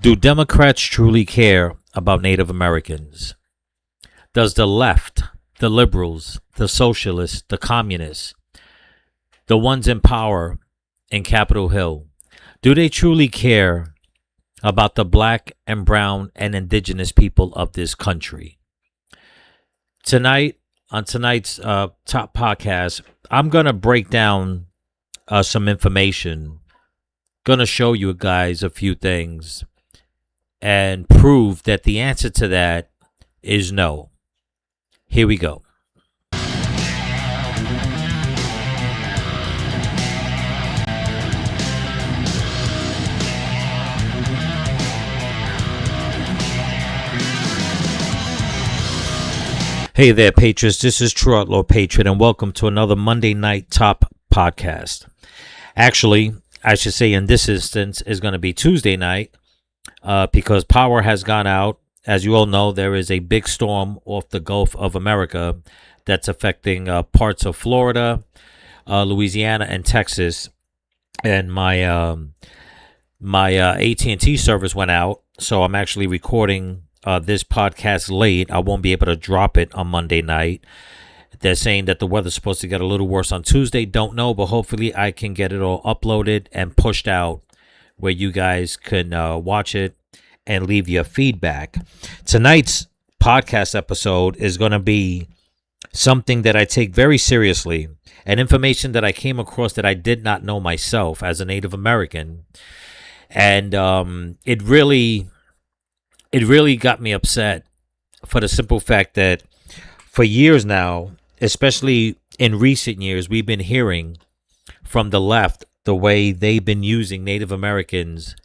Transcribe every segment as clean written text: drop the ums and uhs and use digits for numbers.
Do Democrats truly care about Native Americans? Does the left, the liberals, the socialists, the communists, the ones in power in Capitol Hill, do they truly care about the black and brown and indigenous people of this country? Tonight, on tonight's top podcast, I'm going to break down some information, going to show you guys a few things and prove that the answer to that is no. Here we go. Hey there, Patriots. This is TrueOutlawPatriot, and welcome to another Monday Night Top Podcast. Actually, I should say in this instance is going to be Tuesday night because power has gone out. As you all know, there is a big storm off the Gulf of America that's affecting parts of Florida, Louisiana, and Texas. And my AT&T service went out, so I'm actually recording this podcast late. I won't be able to drop it on Monday night. They're saying that the weather's supposed to get a little worse on Tuesday. Don't know, but hopefully I can get it all uploaded and pushed out where you guys can watch it and leave your feedback. Tonight's podcast episode is going to be something that I take very seriously, and information that I came across that I did not know myself as a Native American. And it really got me upset for the simple fact that for years now, especially in recent years, we've been hearing from the left the way they've been using Native Americans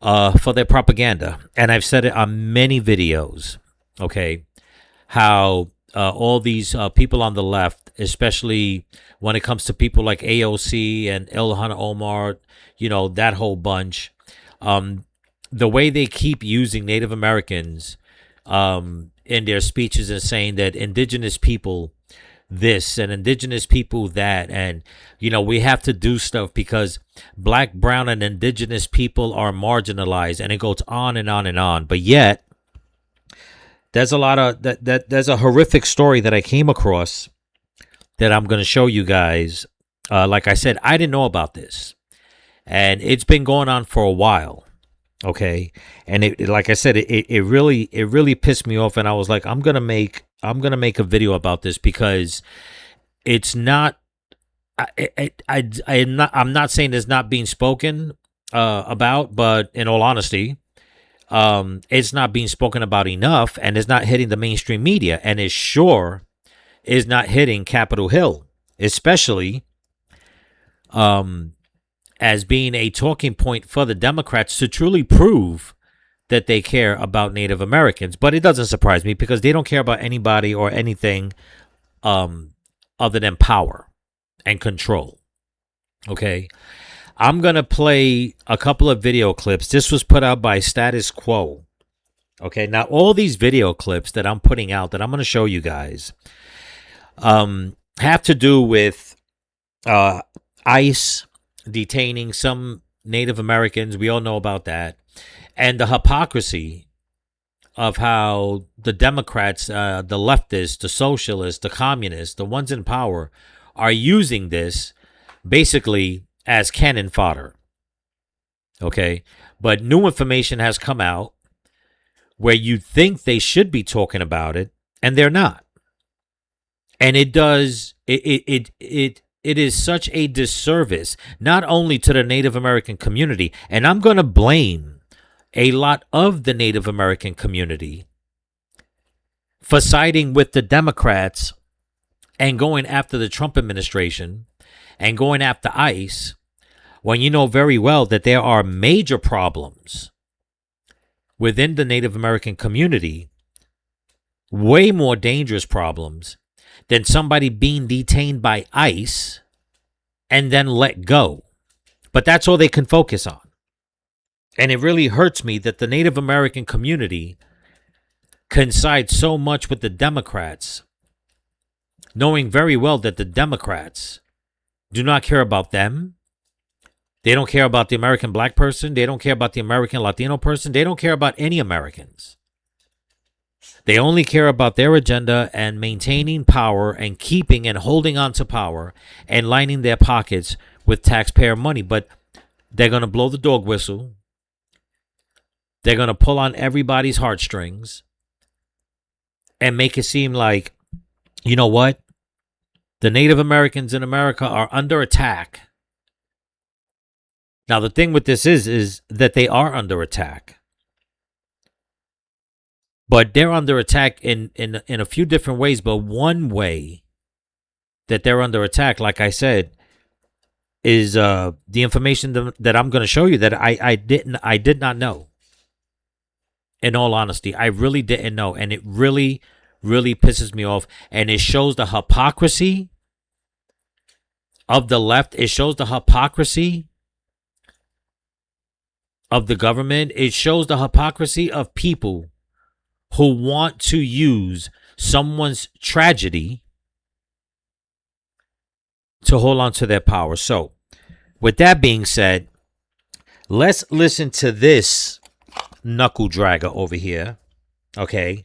for their propaganda. And I've said it on many videos, okay, how all these people on the left, especially when it comes to people like AOC and Ilhan Omar, you know, that whole bunch, the way they keep using Native Americans in their speeches and saying that indigenous people this and indigenous people that, and you know, we have to do stuff because black, brown, and indigenous people are marginalized, and it goes on and on and on. But yet there's a lot of there's a horrific story that I came across that I'm going to show you guys. Like I said, I didn't know about this, and it's been going on for a while. Okay. And it like I said, it really pissed me off. And I was like, I'm going to make a video about this because it's not, I'm not saying it's not being spoken about, but in all honesty, it's not being spoken about enough, and it's not hitting the mainstream media, and it sure is not hitting Capitol Hill, especially, as being a talking point for the Democrats to truly prove that they care about Native Americans. But it doesn't surprise me because they don't care about anybody or anything other than power and control. Okay. I'm going to play a couple of video clips. This was put out by Status Quo. Okay. Now, all these video clips that I'm putting out that I'm going to show you guys have to do with ICE detaining some Native Americans. We all know about that. And the hypocrisy of how the Democrats, the leftists, the socialists, the communists, the ones in power are using this basically as cannon fodder. Okay. But new information has come out where you think they should be talking about it, and they're not. And it is such a disservice, not only to the Native American community, and I'm going to blame a lot of the Native American community for siding with the Democrats and going after the Trump administration and going after ICE, when you know very well that there are major problems within the Native American community, way more dangerous problems than somebody being detained by ICE and then let go. But that's all they can focus on. And it really hurts me that the Native American community can side so much with the Democrats, knowing very well that the Democrats do not care about them They don't care about the American black person. They don't care about the American Latino person. They don't care about any Americans. They only care about their agenda and maintaining power and keeping and holding on to power and lining their pockets with taxpayer money. But they're going to blow the dog whistle. They're going to pull on everybody's heartstrings and make it seem like, you know what? The Native Americans in America are under attack. Now, the thing with this is that they are under attack. But they're under attack in a few different ways. But one way that they're under attack, like I said, is the information that I'm going to show you that I did not know. In all honesty, I really didn't know. And it really, really pisses me off. And it shows the hypocrisy of the left. It shows the hypocrisy of the government. It shows the hypocrisy of people who want to use someone's tragedy to hold on to their power. So, with that being said, let's listen to this knuckle dragger over here. Okay.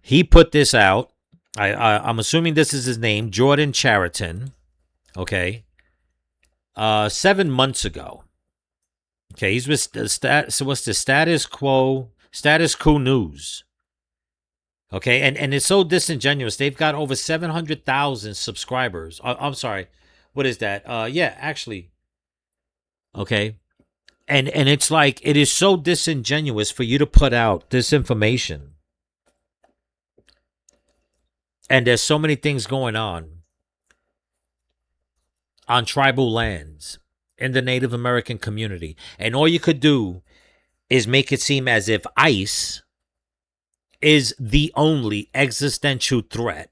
He put this out. I'm assuming this is his name, Jordan Chariton. Okay. 7 months ago. Okay, he's with so what's the Status Quo News. Okay, and it's so disingenuous. They've got over 700,000 subscribers. I'm sorry. What is that? Yeah, actually. Okay. And it's like, it is so disingenuous for you to put out this information. And there's so many things going on tribal lands in the Native American community. And all you could do is make it seem as if ICE is the only existential threat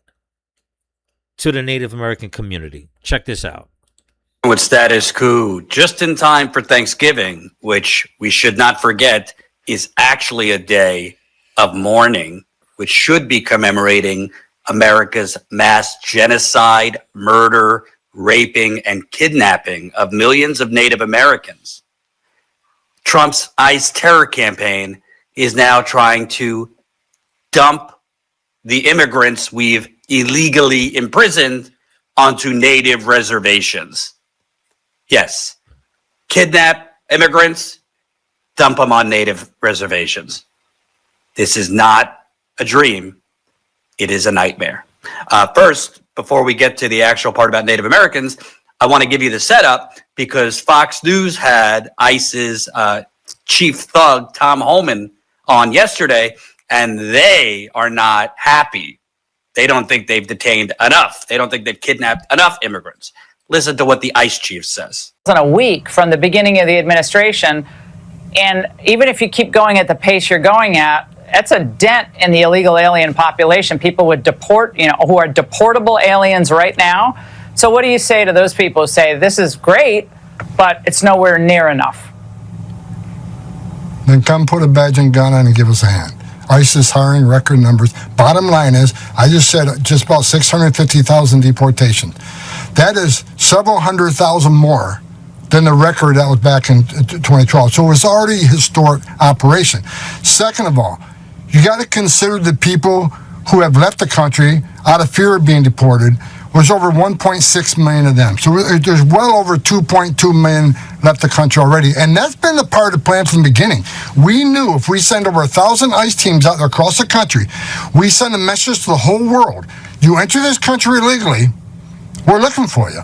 to the Native American community. Check this out. With status quo just in time for Thanksgiving, which we should not forget is actually a day of mourning, which should be commemorating America's mass genocide, murder, raping, and kidnapping of millions of Native Americans. Trump's ICE terror campaign is now trying to dump the immigrants we've illegally imprisoned onto Native reservations. Yes, kidnap immigrants, dump them on Native reservations. This is not a dream. It is a nightmare. First, before we get to the actual part about Native Americans, I want to give you the setup because Fox News had ICE's chief thug, Tom Homan, on yesterday, and they are not happy. They don't think they've detained enough. They don't think they've kidnapped enough immigrants. Listen to what the ICE chief says. In a week from the beginning of the administration, and even if you keep going at the pace you're going at, that's a dent in the illegal alien population. People would deport, who are deportable aliens right now. So what do you say to those people who say, this is great, but it's nowhere near enough? Then come put a badge and gun on and give us a hand. ICE is hiring record numbers. Bottom line is, I just said just about 650,000 deportations. That is several hundred thousand more than the record that was back in 2012. So it was already a historic operation. Second of all, you got to consider the people who have left the country out of fear of being deported. Was over 1.6 million of them. So there's well over 2.2 million left the country already. And that's been the part of the plan from the beginning. We knew if we send over 1,000 ICE teams out there across the country, we send a message to the whole world. You enter this country illegally, we're looking for you.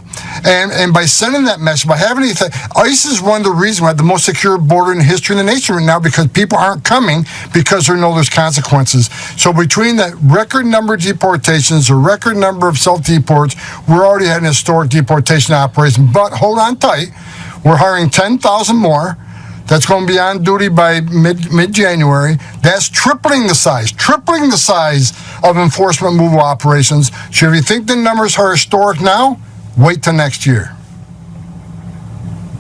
And by sending that message, by having anything, ICE is one of the reasons we have the most secure border in the history of the nation right now, because people aren't coming because they know there's consequences. So between that record number of deportations, the record number of self-deports, we're already having a historic deportation operation. But hold on tight, we're hiring 10,000 more. That's going to be on duty by mid-January. That's tripling the size of enforcement removal operations. So if you think the numbers are historic now, wait till next year.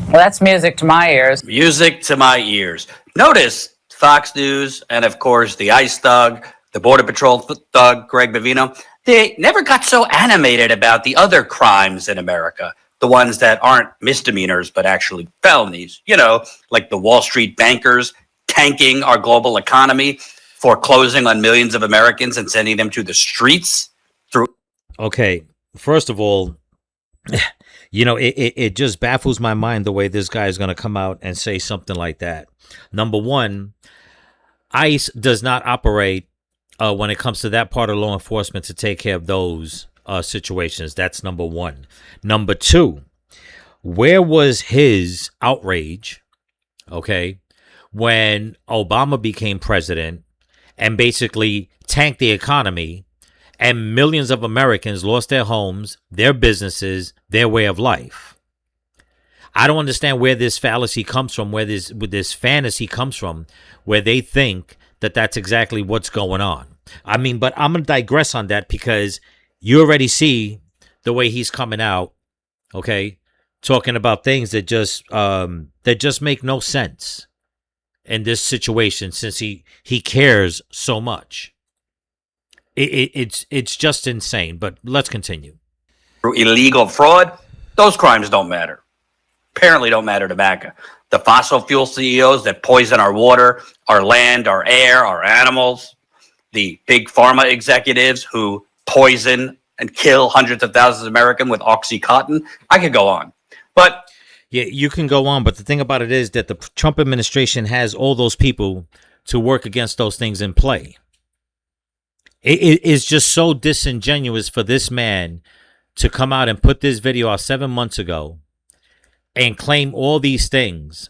Well, that's music to my ears. Music to my ears. Notice Fox News and, of course, the ICE thug, the Border Patrol thug, Greg Bavino, they never got so animated about the other crimes in America. the ones that aren't misdemeanors, but actually felonies, like the Wall Street bankers tanking our global economy, foreclosing on millions of Americans and sending them to the streets through. Okay, first of all, it just baffles my mind the way this guy is going to come out and say something like that. Number one, ICE does not operate when it comes to that part of law enforcement to take care of those situations. That's number one. Number two, where was his outrage, okay, when Obama became president and basically tanked the economy and millions of Americans lost their homes, their businesses, their way of life? I don't understand where this fallacy comes from, where this fantasy comes from, where they think that that's exactly what's going on. I mean, but I'm going to digress on that because you already see the way he's coming out, okay, talking about things that just make no sense in this situation since he cares so much. It's just insane, but let's continue. Through illegal fraud, those crimes don't matter. Apparently don't matter to MAGA. The fossil fuel CEOs that poison our water, our land, our air, our animals, the big pharma executives who poison and kill hundreds of thousands of Americans with Oxycontin. I could go on. But yeah, you can go on, but the thing about it is that the Trump administration has all those people to work against those things in play. It is just so disingenuous for this man to come out and put this video out 7 months ago and claim all these things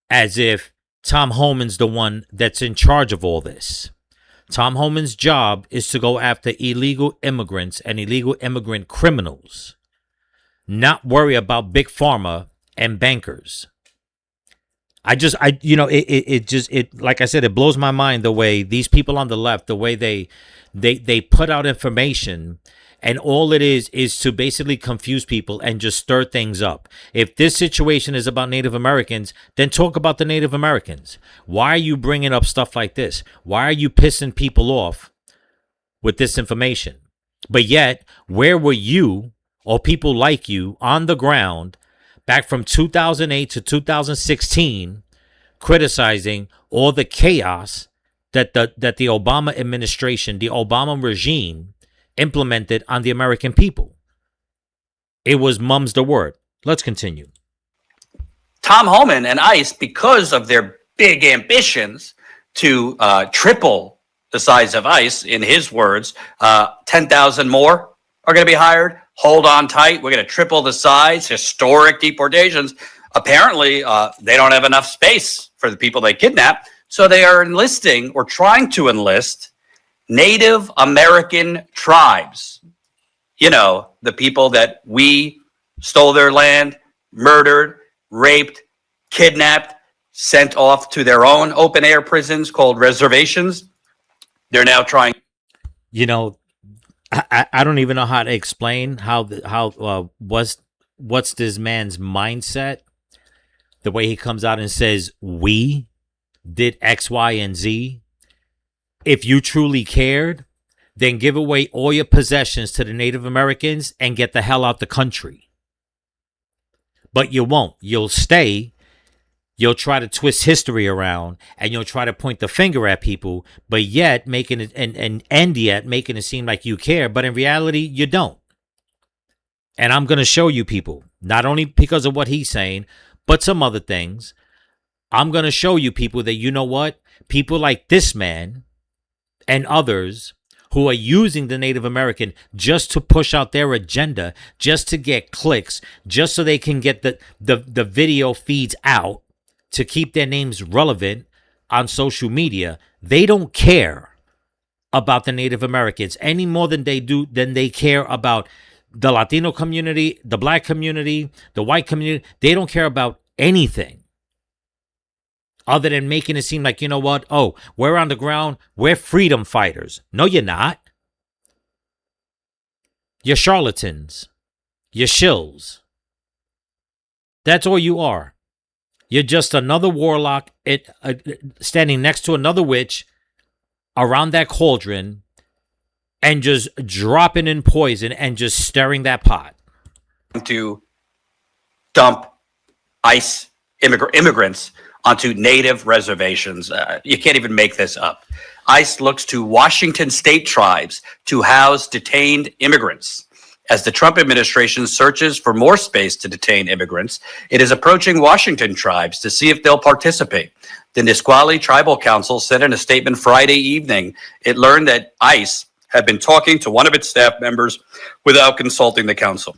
as if Tom Homan's the one that's in charge of all this. Tom Homan's job is to go after illegal immigrants and illegal immigrant criminals, not worry about big pharma and bankers. Like I said, it blows my mind the way these people on the left, the way they put out information, and all it is to basically confuse people and just stir things up. If this situation is about Native Americans, then talk about the Native Americans. Why are you bringing up stuff like this? Why are you pissing people off with this information? But yet, where were you or people like you on the ground back from 2008 to 2016 criticizing all the chaos that the Obama administration, the Obama regime implemented on the American people? It was mum's the word. Let's continue. Tom Homan and ICE, because of their big ambitions to triple the size of ICE, in his words, 10,000 more are going to be hired. Hold on tight. We're going to triple the size. Historic deportations. Apparently, they don't have enough space for the people they kidnap. So they are enlisting or trying to enlist Native American tribes. The people that we stole their land, murdered, raped, kidnapped, sent off to their own open air prisons called reservations. They're now trying. I don't even know how to explain what's this man's mindset. The way he comes out and says, we did X, Y, and Z. If you truly cared, then give away all your possessions to the Native Americans and get the hell out the country. But you won't. You'll stay. You'll try to twist history around and you'll try to point the finger at people, but yet making it making it seem like you care. But in reality, you don't. And I'm going to show you people, not only because of what he's saying, but some other things. I'm going to show you people that, you know what? People like this man and others who are using the Native American just to push out their agenda, just to get clicks, just so they can get the video feeds out to keep their names relevant on social media. They don't care about the Native Americans any more than they care about the Latino community, the black community, the white community. They don't care about anything other than making it seem like, you know what? Oh, we're on the ground. We're freedom fighters. No, you're not. You're charlatans. You're shills. That's all you are. You're just another warlock standing next to another witch around that cauldron and just dropping in poison and just stirring that pot. To dump ICE immigrants onto native reservations. You can't even make this up. ICE looks to Washington state tribes to house detained immigrants. As the Trump administration searches for more space to detain immigrants, it is approaching Washington tribes to see if they'll participate. The Nisqually Tribal Council said in a statement Friday evening it learned that ICE had been talking to one of its staff members without consulting the council.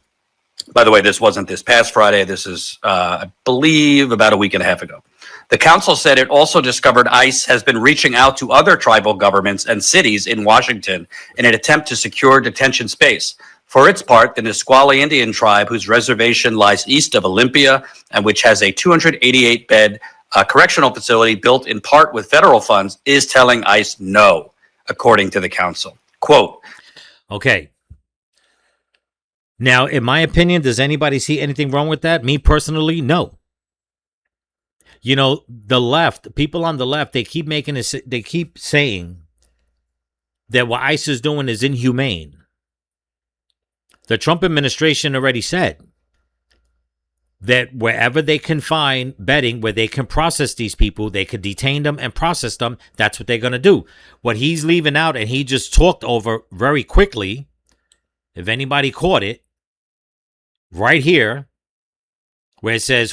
By the way, this wasn't this past Friday. This is, I believe, about a week and a half ago. The council said it also discovered ICE has been reaching out to other tribal governments and cities in Washington in an attempt to secure detention space. For its part, the Nisqually Indian tribe, whose reservation lies east of Olympia and which has a 288-bed correctional facility built in part with federal funds, is telling ICE no, according to the council. Quote. Okay. Now, in my opinion, does anybody see anything wrong with that? Me personally, no. You know, the left, people on the left, they keep making this, they keep saying that what ICE is doing is inhumane. The Trump administration already said that wherever they can find bedding, where they can process these people, they could detain them and process them. That's what they're going to do. What he's leaving out, and he just talked over very quickly, if anybody caught it, right here, where it says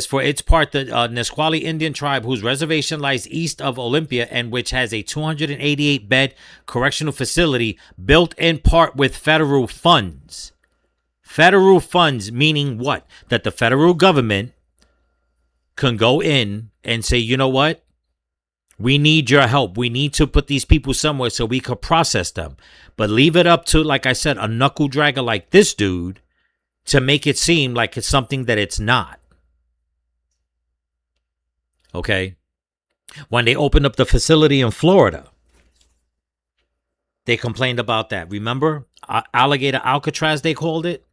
for its part, the Nisqually Indian tribe, whose reservation lies east of Olympia and which has a 288-bed correctional facility built in part with federal funds. Federal funds meaning what? That the federal government can go in and say, you know what? We need your help. We need to put these people somewhere so we could process them. But leave it up to, like I said, a knuckle dragger like this dude to make it seem like it's something that it's not. Okay? When they opened up the facility in Florida, they complained about that. Remember? Alligator Alcatraz, they called it.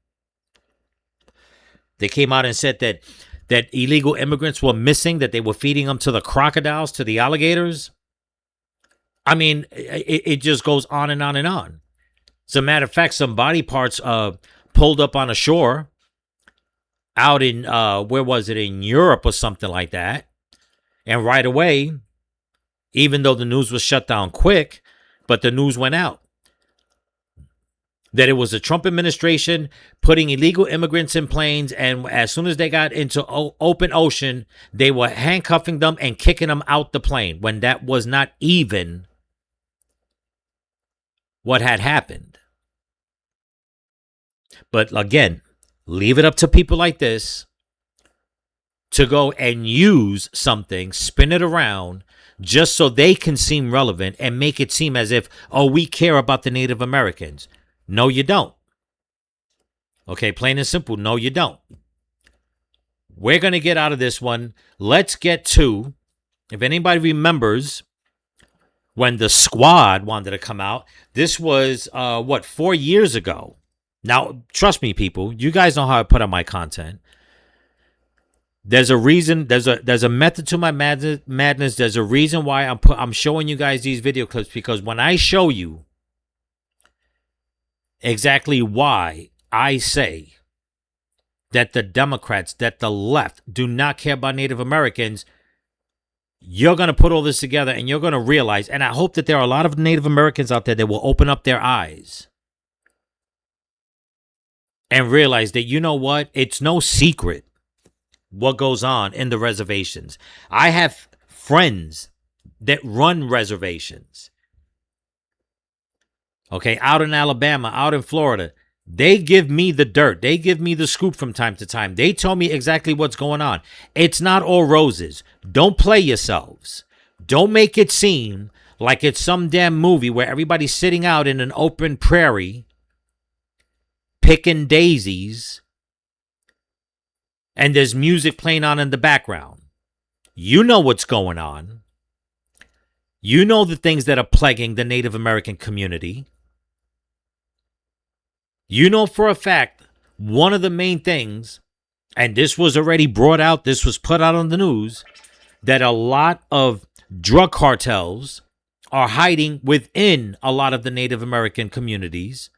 They came out and said that illegal immigrants were missing, that they were feeding them to the crocodiles, to the alligators. I mean, it just goes on and on and on. As a matter of fact, some body parts pulled up on a shore out in, where was it, in Europe or something like that. And right away, even though the news was shut down quick, but the news went out that it was the Trump administration putting illegal immigrants in planes, and as soon as they got into open ocean, they were handcuffing them and kicking them out the plane, when that was not even what had happened. But again, leave it up to people like this to go and use something, spin it around, just so they can seem relevant and make it seem as if, oh, we care about the Native Americans. No, you don't. Okay, plain and simple. No, you don't. We're going to get out of this one. Let's get to, if anybody remembers, when the squad wanted to come out, this was, 4 years ago. Now, trust me, people, you guys know how I put out my content. There's a reason, there's a method to my madness. There's a reason why I'm showing you guys these video clips, because when I show you exactly why I say that the Democrats, that the left do not care about Native Americans, you're going to put all this together and you're going to realize, and I hope that there are a lot of Native Americans out there that will open up their eyes and realize that, you know what, it's no secret what goes on in the reservations. I have friends that run reservations. Okay, out in Alabama, out in Florida, they give me the dirt. They give me the scoop from time to time. They tell me exactly what's going on. It's not all roses. Don't play yourselves. Don't make it seem like it's some damn movie where everybody's sitting out in an open prairie, picking daisies, and there's music playing on in the background. You know what's going on. You know the things that are plaguing the Native American community. You know for a fact, one of the main things, and this was already brought out, this was put out on the news, that a lot of drug cartels are hiding within a lot of the Native American communities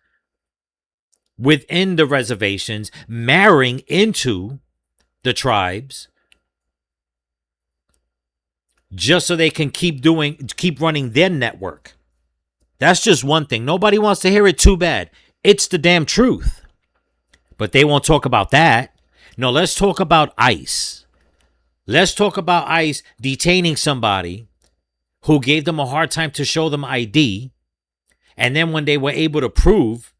within the reservations, marrying into the tribes, just so they can keep running their network. That's just one thing. Nobody wants to hear it. Too bad. It's the damn truth. But they won't talk about that. No, let's talk about ICE. Let's talk about ICE detaining somebody who gave them a hard time to show them ID. And then when they were able to prove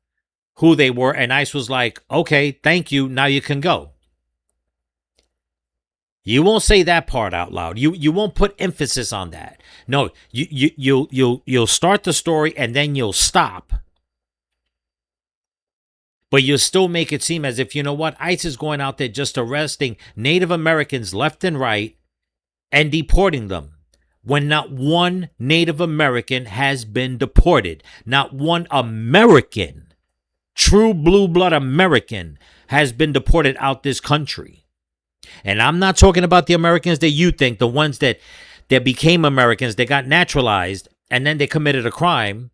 who they were, and ICE was like, okay, thank you, now you can go. You won't say that part out loud. You won't put emphasis on that. No, you'll start the story and then you'll stop. But you'll still make it seem as if, you know what, ICE is going out there just arresting Native Americans left and right and deporting them, when not one Native American has been deported. Not one American, true blue blood American, has been deported out this country. And I'm not talking about the Americans that you think, the ones that became Americans, they got naturalized, and then they committed a crime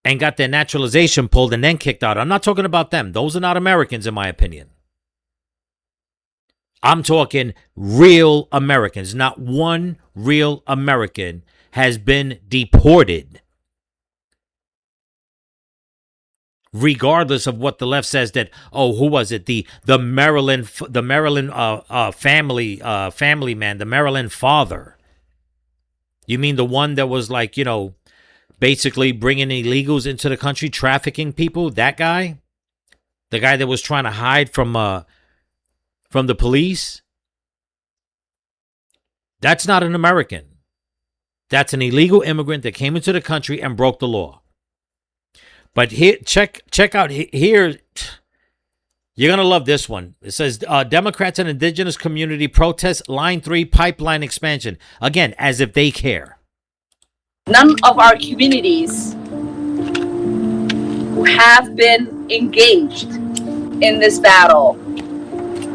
and got their naturalization pulled and then kicked out. I'm not talking about them. Those are not Americans, in my opinion. I'm talking real Americans. Not one real American has been deported, regardless of what the left says that, oh, who was it? The Maryland family man, the Maryland father. You mean the one that was like, you know, basically bringing illegals into the country, trafficking people? That guy? The guy that was trying to hide from the police? That's not an American. That's an illegal immigrant that came into the country and broke the law. But here, check out here. You're going to love this one. It says, Democrats and indigenous community protest Line 3 pipeline expansion. Again, as if they care. None of our communities who have been engaged in this battle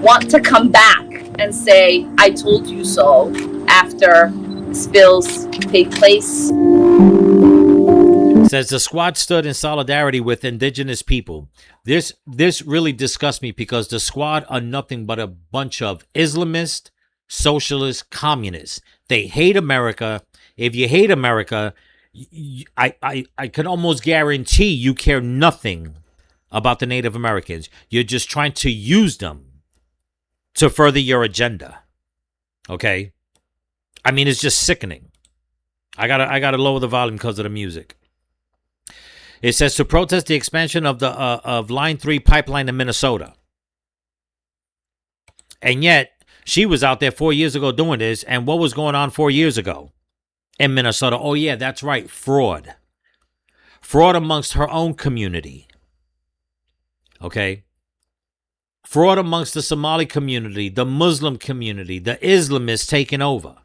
want to come back and say, I told you so, after spills take place. Says the squad stood in solidarity with indigenous people. This really disgusts me, because the squad are nothing but a bunch of Islamist, socialist, communists. They hate America. If you hate America, I can almost guarantee you care nothing about the Native Americans. You're just trying to use them to further your agenda. Okay? I mean, it's just sickening. I gotta lower the volume because of the music. It says to protest the expansion of Line 3 pipeline in Minnesota. And yet, she was out there 4 years ago doing this. And what was going on 4 years ago in Minnesota? Oh, yeah, that's right. Fraud. Fraud amongst her own community. Okay? Fraud amongst the Somali community, the Muslim community, the Islamists taking over.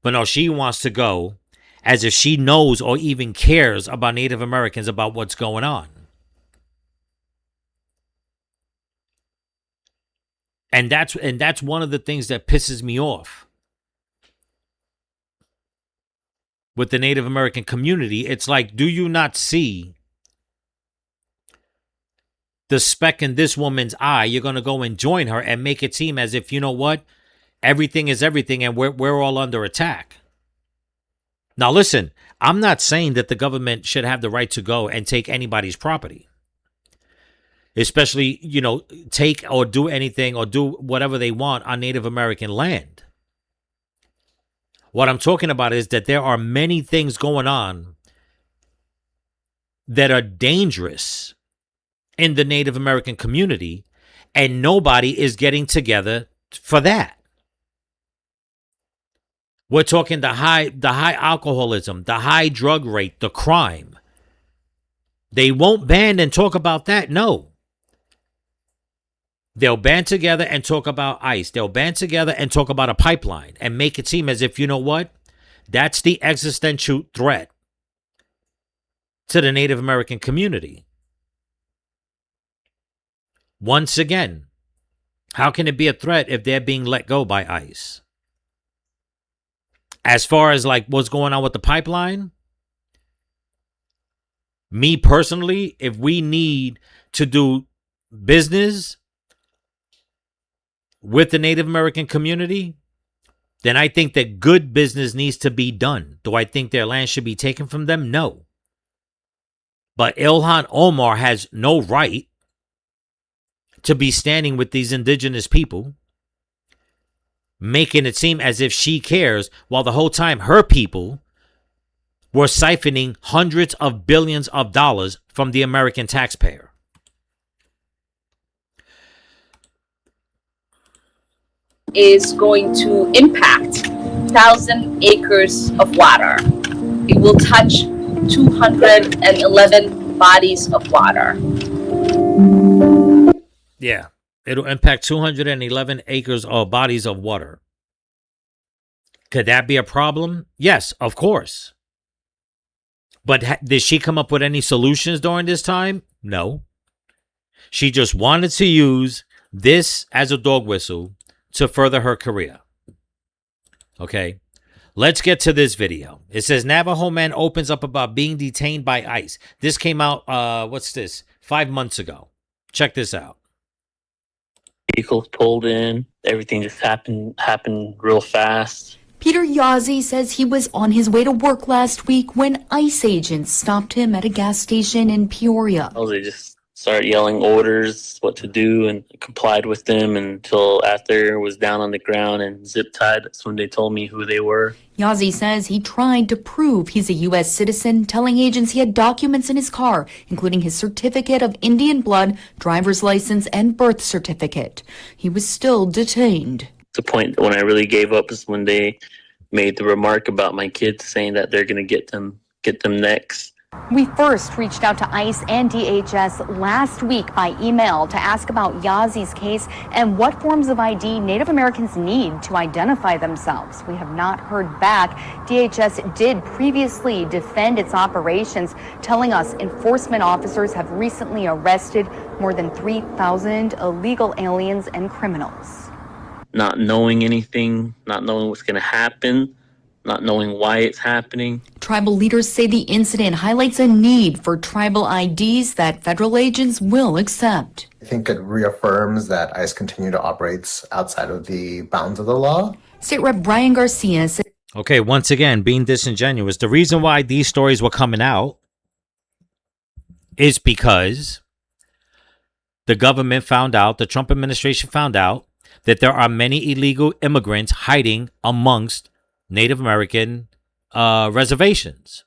But no, she wants to go as if she knows or even cares about Native Americans, about what's going on. And that's one of the things that pisses me off with the Native American community. It's like, do you not see the speck in this woman's eye? You're going to go and join her and make it seem as if, you know what, everything is everything and we're all under attack. Now, listen, I'm not saying that the government should have the right to go and take anybody's property, especially, you know, take or do anything or do whatever they want on Native American land. What I'm talking about is that there are many things going on that are dangerous in the Native American community, and nobody is getting together for that. We're talking the high alcoholism, the high drug rate, the crime. They won't band and talk about that. No. They'll band together and talk about ICE. They'll band together and talk about a pipeline and make it seem as if, you know what, that's the existential threat to the Native American community. Once again, how can it be a threat if they're being let go by ICE? As far as like what's going on with the pipeline, Me personally, if we need to do business with the Native American community, then I think that good business needs to be done. Do I think their land should be taken from them? No. But Ilhan Omar has no right to be standing with these indigenous people, making it seem as if she cares, while the whole time her people were siphoning hundreds of billions of dollars from the American taxpayer. Is going to impact 1,000 acres of water. It will touch 211 bodies of water. Yeah, it'll impact 211 acres of bodies of water. Could that be a problem? Yes, of course. But did she come up with any solutions during this time? No. She just wanted to use this as a dog whistle to further her career. Okay. Let's get to this video. It says Navajo man opens up about being detained by ICE. This came out, 5 months ago. Check this out. Vehicles pulled in. Everything just happened real fast. Peter Yazzie says he was on his way to work last week when ICE agents stopped him at a gas station in Peoria. They just started yelling orders, what to do, and complied with them until after was down on the ground and zip tied. That's when they told me who they were. Yazzie says he tried to prove he's a U.S. citizen, telling agents he had documents in his car, including his certificate of Indian blood, driver's license, and birth certificate. He was still detained. The point when I really gave up is when they made the remark about my kids, saying that they're going to get them next. We first reached out to ICE and DHS last week by email to ask about Yazzie's case and what forms of ID Native Americans need to identify themselves. We have not heard back. DHS did previously defend its operations, telling us enforcement officers have recently arrested more than 3,000 illegal aliens and criminals. Not knowing anything, not knowing what's going to happen, not knowing why it's happening. Tribal leaders say the incident highlights a need for tribal IDs that federal agents will accept. I think it reaffirms that ICE continue to operate outside of the bounds of the law. State Rep Brian Garcia said, Okay, once again, being disingenuous. The reason why these stories were coming out is because the government found out, the Trump administration found out, that there are many illegal immigrants hiding amongst Native American reservations.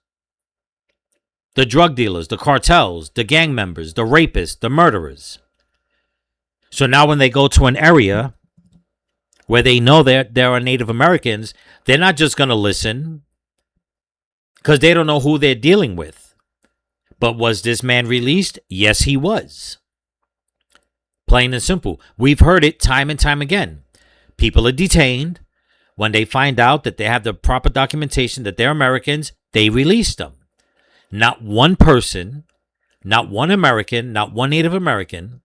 The drug dealers, the cartels, the gang members, the rapists, the murderers. So now when they go to an area where they know that there are Native Americans, they're not just going to listen because they don't know who they're dealing with. But was this man released? Yes, he was. Plain and simple. We've heard it time and time again. People are detained. When they find out that they have the proper documentation that they're Americans, they release them. Not one person, not one American, not one Native American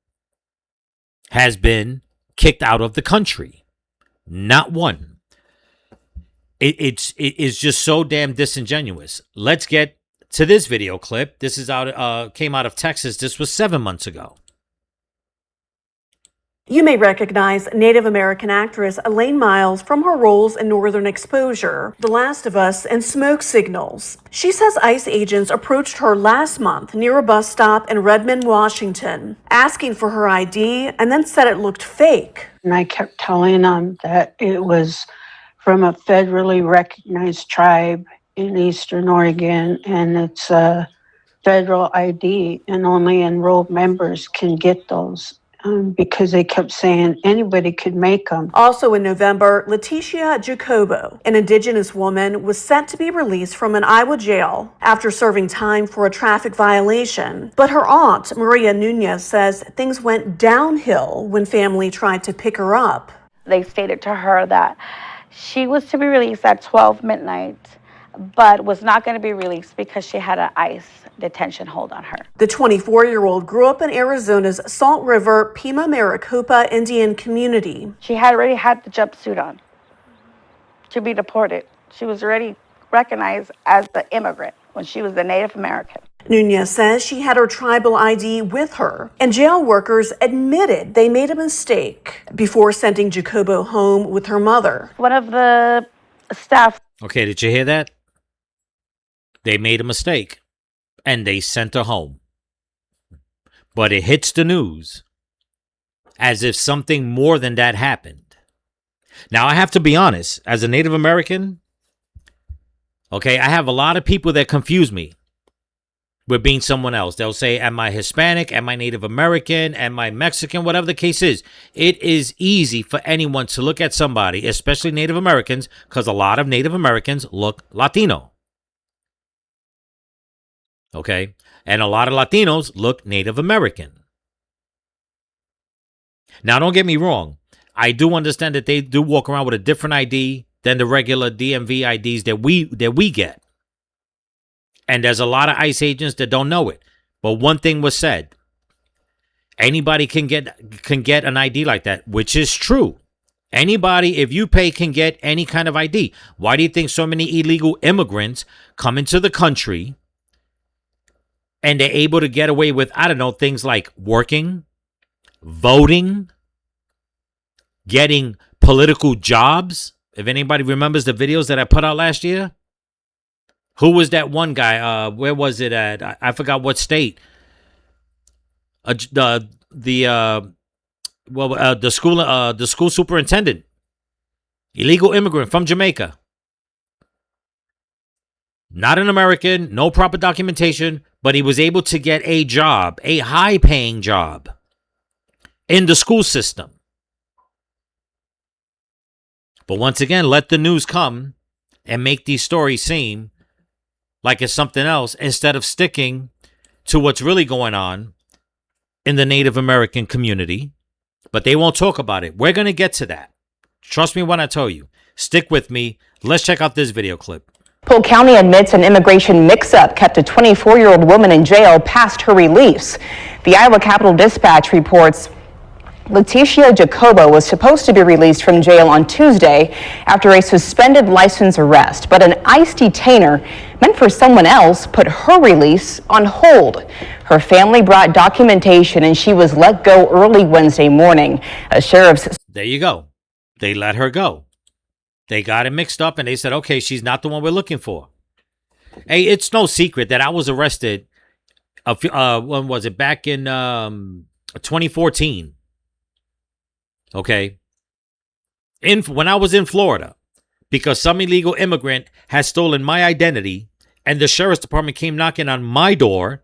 has been kicked out of the country. Not one. It is just so damn disingenuous. Let's get to this video clip. This is came out of Texas. This was 7 months ago. You may recognize Native American actress Elaine Miles from her roles in Northern Exposure, The Last of Us, and Smoke Signals. She says ICE agents approached her last month near a bus stop in Redmond, Washington, asking for her ID and then said it looked fake. And I kept telling them that it was from a federally recognized tribe in Eastern Oregon, and it's a federal ID, and only enrolled members can get those. Because they kept saying anybody could make them. Also in November, Leticia Jacobo, an Indigenous woman, was set to be released from an Iowa jail after serving time for a traffic violation. But her aunt, Maria Nunez, says things went downhill when family tried to pick her up. They stated to her that she was to be released at 12 midnight, but was not going to be released because she had an ICE detention hold on her. The 24-year-old grew up in Arizona's Salt River, Pima Maricopa Indian community. She had already had the jumpsuit on to be deported. She was already recognized as the immigrant when she was the Native American. Nunez says she had her tribal ID with her, and jail workers admitted they made a mistake before sending Jacobo home with her mother. One of the staff. Okay, did you hear that? They made a mistake, and they sent her home. But it hits the news as if something more than that happened. Now, I have to be honest, as a Native American, okay, I have a lot of people that confuse me with being someone else. They'll say, am I Hispanic? Am I Native American? Am I Mexican? Whatever the case is. It is easy for anyone to look at somebody, especially Native Americans, because a lot of Native Americans look Latino. Okay? And a lot of Latinos look Native American. Now, don't get me wrong. I do understand that they do walk around with a different ID than the regular DMV IDs that we get. And there's a lot of ICE agents that don't know it. But one thing was said. Anybody can get an ID like that, which is true. Anybody, if you pay, can get any kind of ID. Why do you think so many illegal immigrants come into the country and they're able to get away with, I don't know, things like working, voting, getting political jobs? If anybody remembers the videos that I put out last year. Who was that one guy? Where was it at? I forgot what state. The school superintendent, illegal immigrant from Jamaica, not an American, no proper documentation, but he was able to get a job, a high-paying job in the school system. But once again, let the news come and make these stories seem like it's something else instead of sticking to what's really going on in the Native American community. But they won't talk about it. We're going to get to that. Trust me when I tell you. Stick with me. Let's check out this video clip. Polk County admits an immigration mix-up kept a 24-year-old woman in jail past her release. The Iowa Capitol Dispatch reports Leticia Jacobo was supposed to be released from jail on Tuesday after a suspended license arrest, but an ICE detainer meant for someone else put her release on hold. Her family brought documentation and she was let go early Wednesday morning. A sheriff's... There you go. They let her go. They got it mixed up and they said, okay, she's not the one we're looking for. Hey, it's no secret that I was arrested, when was it? Back in 2014. Okay. When I was in Florida, because some illegal immigrant has stolen my identity and the sheriff's department came knocking on my door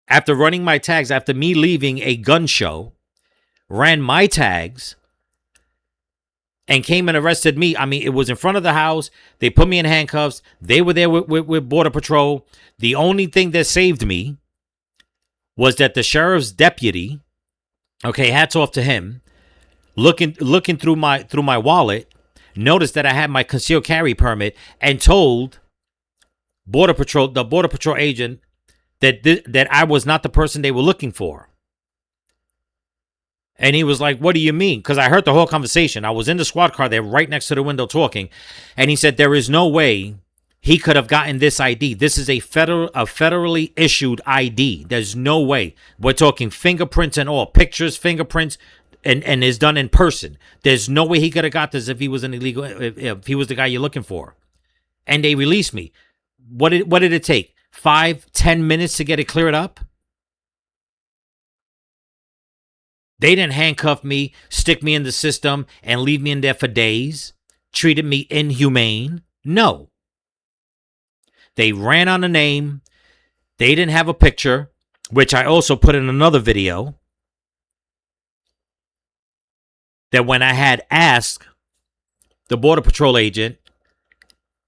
after running my tags, after me leaving a gun show, ran my tags and came and arrested me. I mean, it was in front of the house. They put me in handcuffs. They were there with Border Patrol. The only thing that saved me was that the sheriff's deputy, okay, hats off to him, looking through my wallet, noticed that I had my concealed carry permit and told the Border Patrol agent that I was not the person they were looking for. And he was like, what do you mean? Because I heard the whole conversation. I was in the squad car there right next to the window talking. And he said, there is no way he could have gotten this ID. This is a federally issued ID. There's no way. We're talking fingerprints and all. Pictures, fingerprints, and is done in person. There's no way he could have got this if he was an illegal, if he was the guy you're looking for. And they released me. What did it take? 5-10 minutes to get it cleared up? They didn't handcuff me, stick me in the system, and leave me in there for days. Treated me inhumane. No. They ran on a name. They didn't have a picture, which I also put in another video. That when I had asked the Border Patrol agent,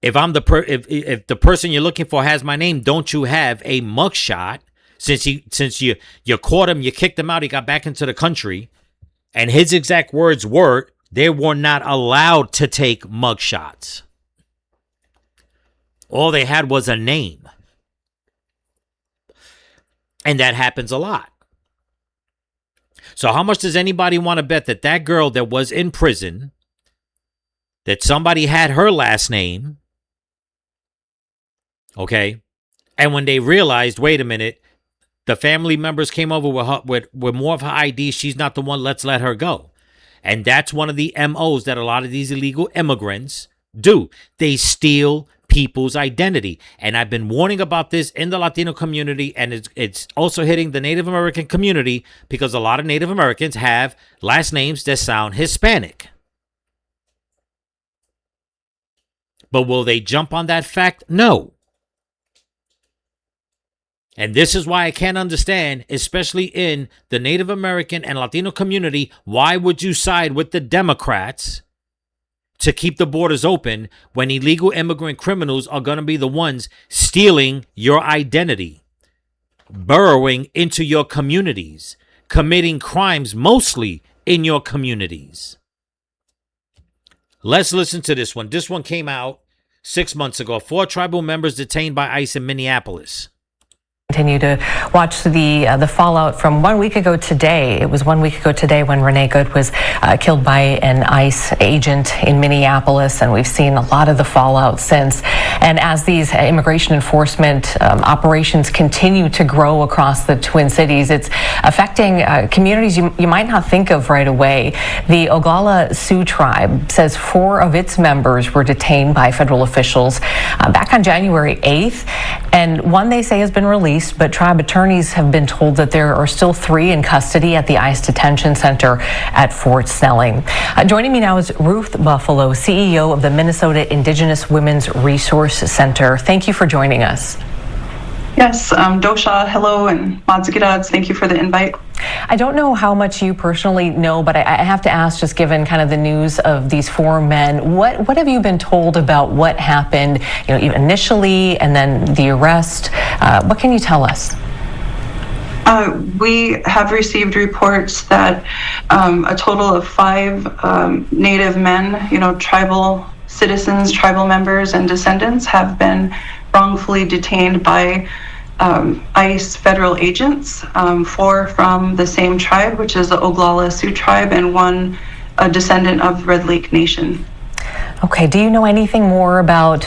if I'm if the person you're looking for has my name, don't you have a mugshot? Since you caught him, you kicked him out, he got back into the country, and his exact words were they were not allowed to take mugshots. All they had was a name. And that happens a lot. So how much does anybody want to bet that that girl that was in prison, that somebody had her last name, okay, And when they realized, wait a minute, the family members came over with her, with more of her ID. She's not the one. Let's let her go. And that's one of the MOs that a lot of these illegal immigrants do. They steal people's identity. And I've been warning about this in the Latino community, and it's also hitting the Native American community because a lot of Native Americans have last names that sound Hispanic. But will they jump on that fact? No. And this is why I can't understand, especially in the Native American and Latino community, why would you side with the Democrats to keep the borders open when illegal immigrant criminals are going to be the ones stealing your identity, burrowing into your communities, committing crimes mostly in your communities? Let's listen to this one. This one came out 6 months ago. 4 tribal members detained by ICE in Minneapolis. Continue to watch the fallout from 1 week ago today. It was 1 week ago today when Renee Good was killed by an ICE agent in Minneapolis, and we've seen a lot of the fallout since. And as these immigration enforcement operations continue to grow across the Twin Cities, it's affecting communities you might not think of right away. The Oglala Sioux tribe says 4 of its members were detained by federal officials back on January 8th, and one they say has been released. But tribe attorneys have been told that there are still 3 in custody at the ICE detention center at Fort Snelling. Joining me now is Ruth Buffalo, CEO of the Minnesota Indigenous Women's Resource Center. Thank you for joining us. Yes, Dosha, hello, and Matsukidats, thank you for the invite. I don't know how much you personally know, but I have to ask, just given kind of the news of these 4 men, what have you been told about what happened, initially and then the arrest? What can you tell us? We have received reports that a total of 5 Native men, tribal citizens, tribal members, and descendants have been wrongfully detained by ICE federal agents, 4 from the same tribe, which is the Oglala Sioux tribe, and 1 a descendant of Red Lake Nation. Okay, do you know anything more about,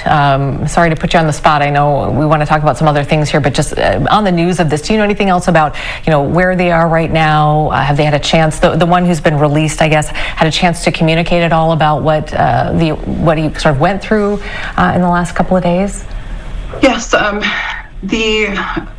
sorry to put you on the spot, I know we want to talk about some other things here, but just on the news of this, do you know anything else about, where they are right now? Have they had a chance, the one who's been released, I guess, had a chance to communicate at all about what he sort of went through in the last couple of days? Yes, the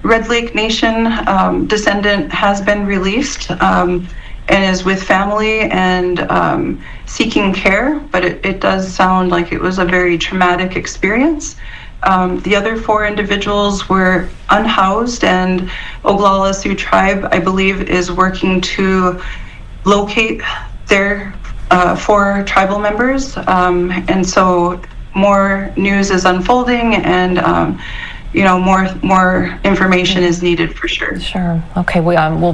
Red Lake Nation descendant has been released and is with family and seeking care, but it does sound like it was a very traumatic experience. The other 4 individuals were unhoused, and Oglala Sioux tribe, I believe, is working to locate their 4 tribal members, and so more news is unfolding, and more information is needed for sure. Sure. Okay. We'll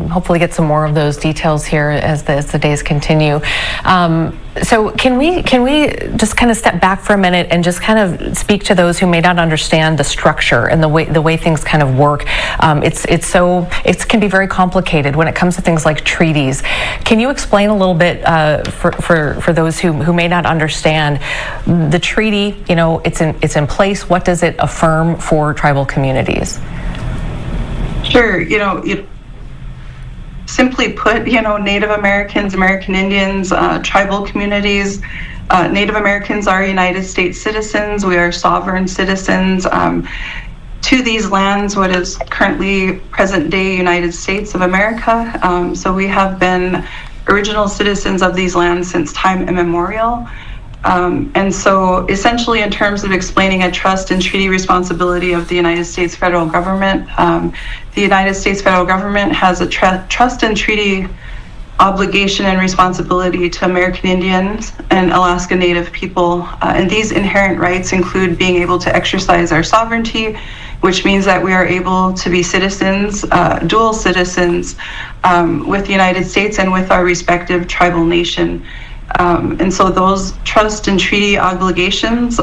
hopefully get some more of those details here as the days continue. So can we just kind of step back for a minute and just kind of speak to those who may not understand the structure and the way things kind of work? It can be very complicated when it comes to things like treaties. Can you explain a little bit for those who may not understand the treaty? It's in place. What does it affirm for tribal communities? Sure. Simply put, Native Americans, American Indians, tribal communities, Native Americans are United States citizens. We are sovereign citizens to these lands, what is currently present-day United States of America. So we have been original citizens of these lands since time immemorial. And so essentially, in terms of explaining a trust and treaty responsibility of the United States federal government, the United States federal government has a trust and treaty obligation and responsibility to American Indians and Alaska Native people. And these inherent rights include being able to exercise our sovereignty, which means that we are able to be citizens, dual citizens, with the United States and with our respective tribal nation. And so those trust and treaty obligations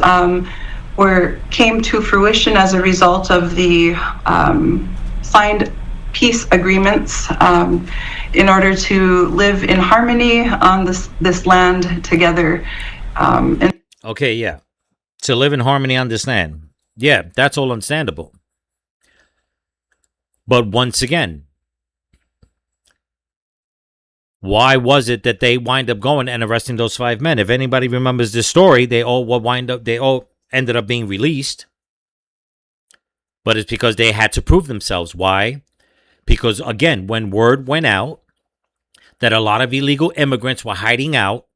came to fruition as a result of the signed peace agreements in order to live in harmony on this land together. Okay, yeah. To live in harmony on this land. Yeah, that's all understandable. But once again, why was it that they wind up going and arresting those 5 men? If anybody remembers this story, they all ended up being released. But it's because they had to prove themselves. Why? Because, again, when word went out that a lot of illegal immigrants were hiding out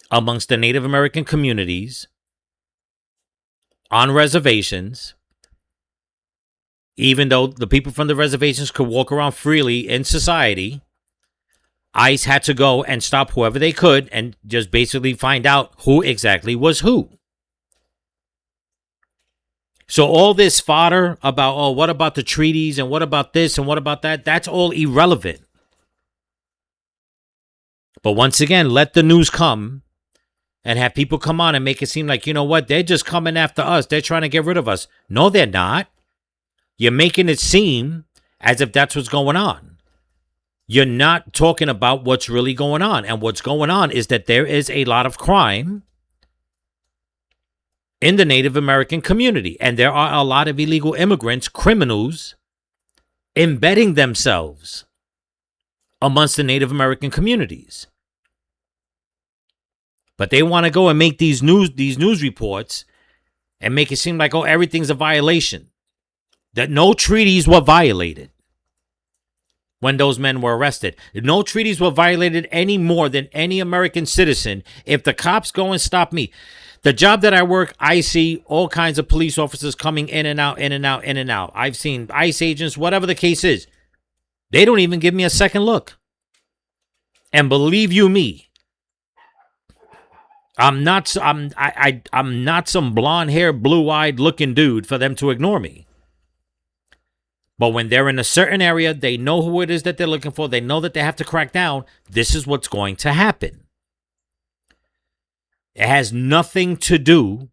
amongst the Native American communities on reservations, even though the people from the reservations could walk around freely in society, ICE had to go and stop whoever they could and just basically find out who exactly was who. So all this fodder about, oh, what about the treaties and what about this and what about that? That's all irrelevant. But once again, let the news come and have people come on and make it seem like, you know what? They're just coming after us. They're trying to get rid of us. No, they're not. You're making it seem as if that's what's going on. You're not talking about what's really going on. And what's going on is that there is a lot of crime in the Native American community. And there are a lot of illegal immigrants, criminals, embedding themselves amongst the Native American communities. But they want to go and make these news reports and make it seem like, oh, everything's a violation. That no treaties were violated when those men were arrested. No treaties were violated any more than any American citizen. If the cops go and stop me, the job that I work, I see all kinds of police officers coming in and out, in and out, in and out. I've seen ICE agents, whatever the case is. They don't even give me a second look. And believe you me, I'm not some blonde-haired, blue-eyed looking dude for them to ignore me. But when they're in a certain area, they know who it is that they're looking for. They know that they have to crack down. This is what's going to happen. It has nothing to do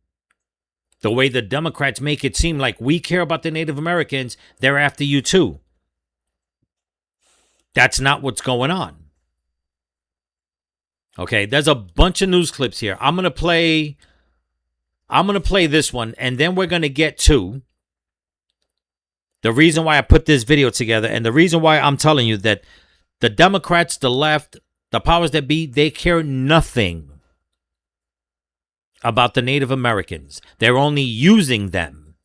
the way the Democrats make it seem like we care about the Native Americans. They're after you too. That's not what's going on. Okay, there's a bunch of news clips here. I'm gonna play this one, and then we're gonna get to the reason why I put this video together, and the reason why I'm telling you that the Democrats, the left, the powers that be, they care nothing about the Native Americans. They're only using them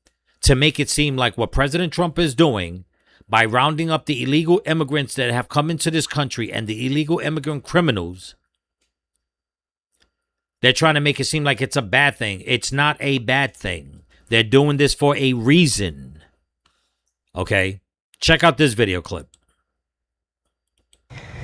to make it seem like what President Trump is doing by rounding up the illegal immigrants that have come into this country and the illegal immigrant criminals. They're trying to make it seem like it's a bad thing. It's not a bad thing. They're doing this for a reason. Okay? Check out this video clip.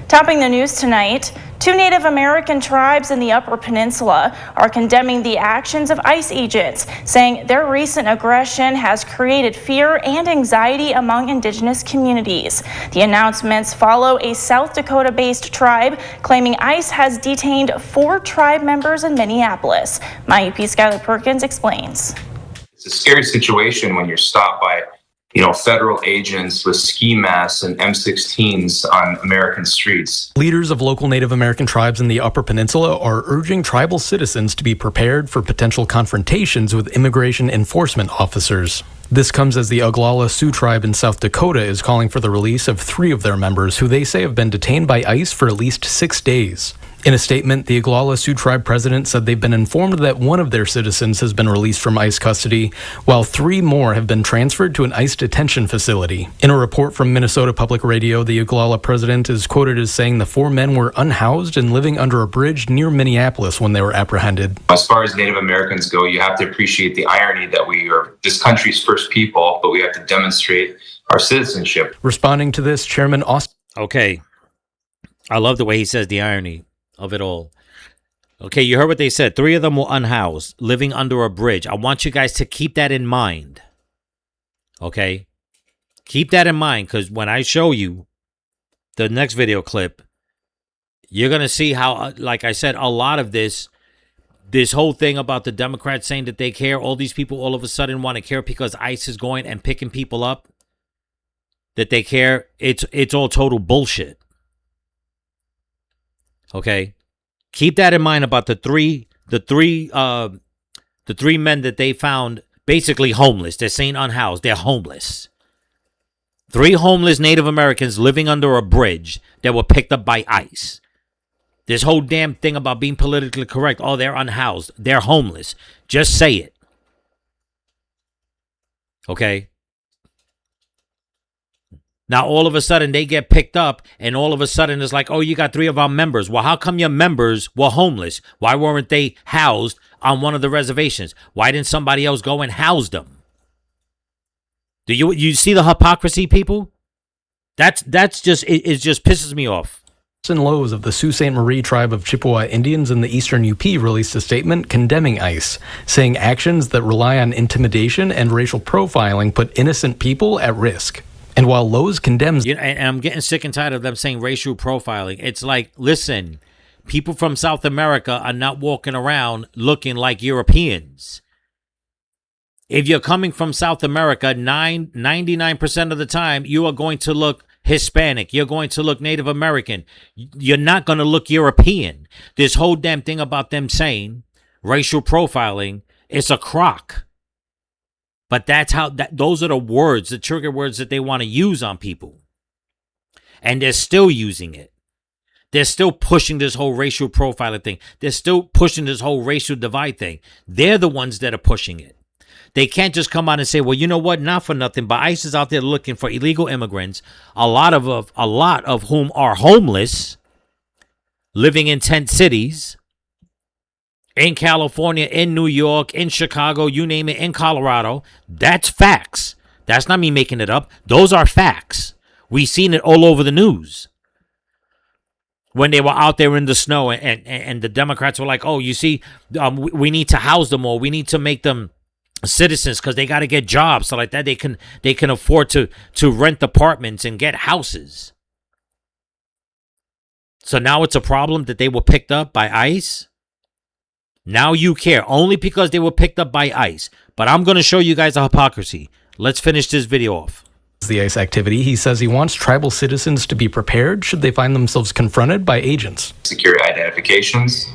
Topping the news tonight, 2 Native American tribes in the Upper Peninsula are condemning the actions of ICE agents, saying their recent aggression has created fear and anxiety among Indigenous communities. The announcements follow a South Dakota-based tribe claiming ICE has detained 4 tribe members in Minneapolis. My AP Skylar Perkins explains. It's a scary situation when you're stopped by federal agents with ski masks and M16s on American streets. Leaders of local Native American tribes in the Upper Peninsula are urging tribal citizens to be prepared for potential confrontations with immigration enforcement officers. This comes as the Oglala Sioux tribe in South Dakota is calling for the release of 3 of their members who they say have been detained by ICE for at least 6 days. In a statement, the Oglala Sioux tribe president said they've been informed that 1 of their citizens has been released from ICE custody, while 3 more have been transferred to an ICE detention facility. In a report from Minnesota Public Radio, the Oglala president is quoted as saying the 4 men were unhoused and living under a bridge near Minneapolis when they were apprehended. As far as Native Americans go, you have to appreciate the irony that we are this country's first people, but we have to demonstrate our citizenship. Responding to this, Chairman Austin... Okay. I love the way he says the irony of it all. Okay, you heard what they said. 3 of them were unhoused, living under a bridge. I want you guys to keep that in mind. Okay? Keep that in mind, because when I show you the next video clip, you're going to see how, like I said, a lot of this whole thing about the Democrats saying that they care, all these people all of a sudden want to care because ICE is going and picking people up, that they care, it's all total bullshit. Okay, keep that in mind about the three men that they found basically homeless. They're saying unhoused. They're homeless. 3 homeless Native Americans living under a bridge that were picked up by ICE. This whole damn thing about being politically correct. Oh, they're unhoused. They're homeless. Just say it. Okay? Now, all of a sudden, they get picked up, and all of a sudden, it's like, oh, you got 3 of our members. Well, how come your members were homeless? Why weren't they housed on one of the reservations? Why didn't somebody else go and house them? Do you see the hypocrisy, people? That's just, it just pisses me off. And Lowe's of the Sault Ste. Marie tribe of Chippewa Indians in the eastern UP released a statement condemning ICE, saying actions that rely on intimidation and racial profiling put innocent people at risk. And while Lowe's condemns... And I'm getting sick and tired of them saying racial profiling. It's like, listen, people from South America are not walking around looking like Europeans. If you're coming from South America, 99% of the time, you are going to look Hispanic. You're going to look Native American. You're not going to look European. This whole damn thing about them saying racial profiling is a crock. But that's how, those are the words, the trigger words that they want to use on people. And they're still using it. They're still pushing this whole racial profiling thing. They're still pushing this whole racial divide thing. They're the ones that are pushing it. They can't just come out and say, well, you know what? Not for nothing, but ICE is out there looking for illegal immigrants, a lot of whom are homeless, living in tent cities, in California, in New York, in Chicago, you name it, in Colorado. That's facts. That's not me making it up. Those are facts. We've seen it all over the news. When they were out there in the snow and the Democrats were like, oh, you see, we need to house them, or we need to make them citizens because they got to get jobs. So like that, they can afford to rent apartments and get houses. So now it's a problem that they were picked up by ICE. Now you care only because they were picked up by ICE. But I'm going to show you guys the hypocrisy. Let's finish this video off. The ICE activity, he says he wants tribal citizens to be prepared should they find themselves confronted by agents. Secure identifications,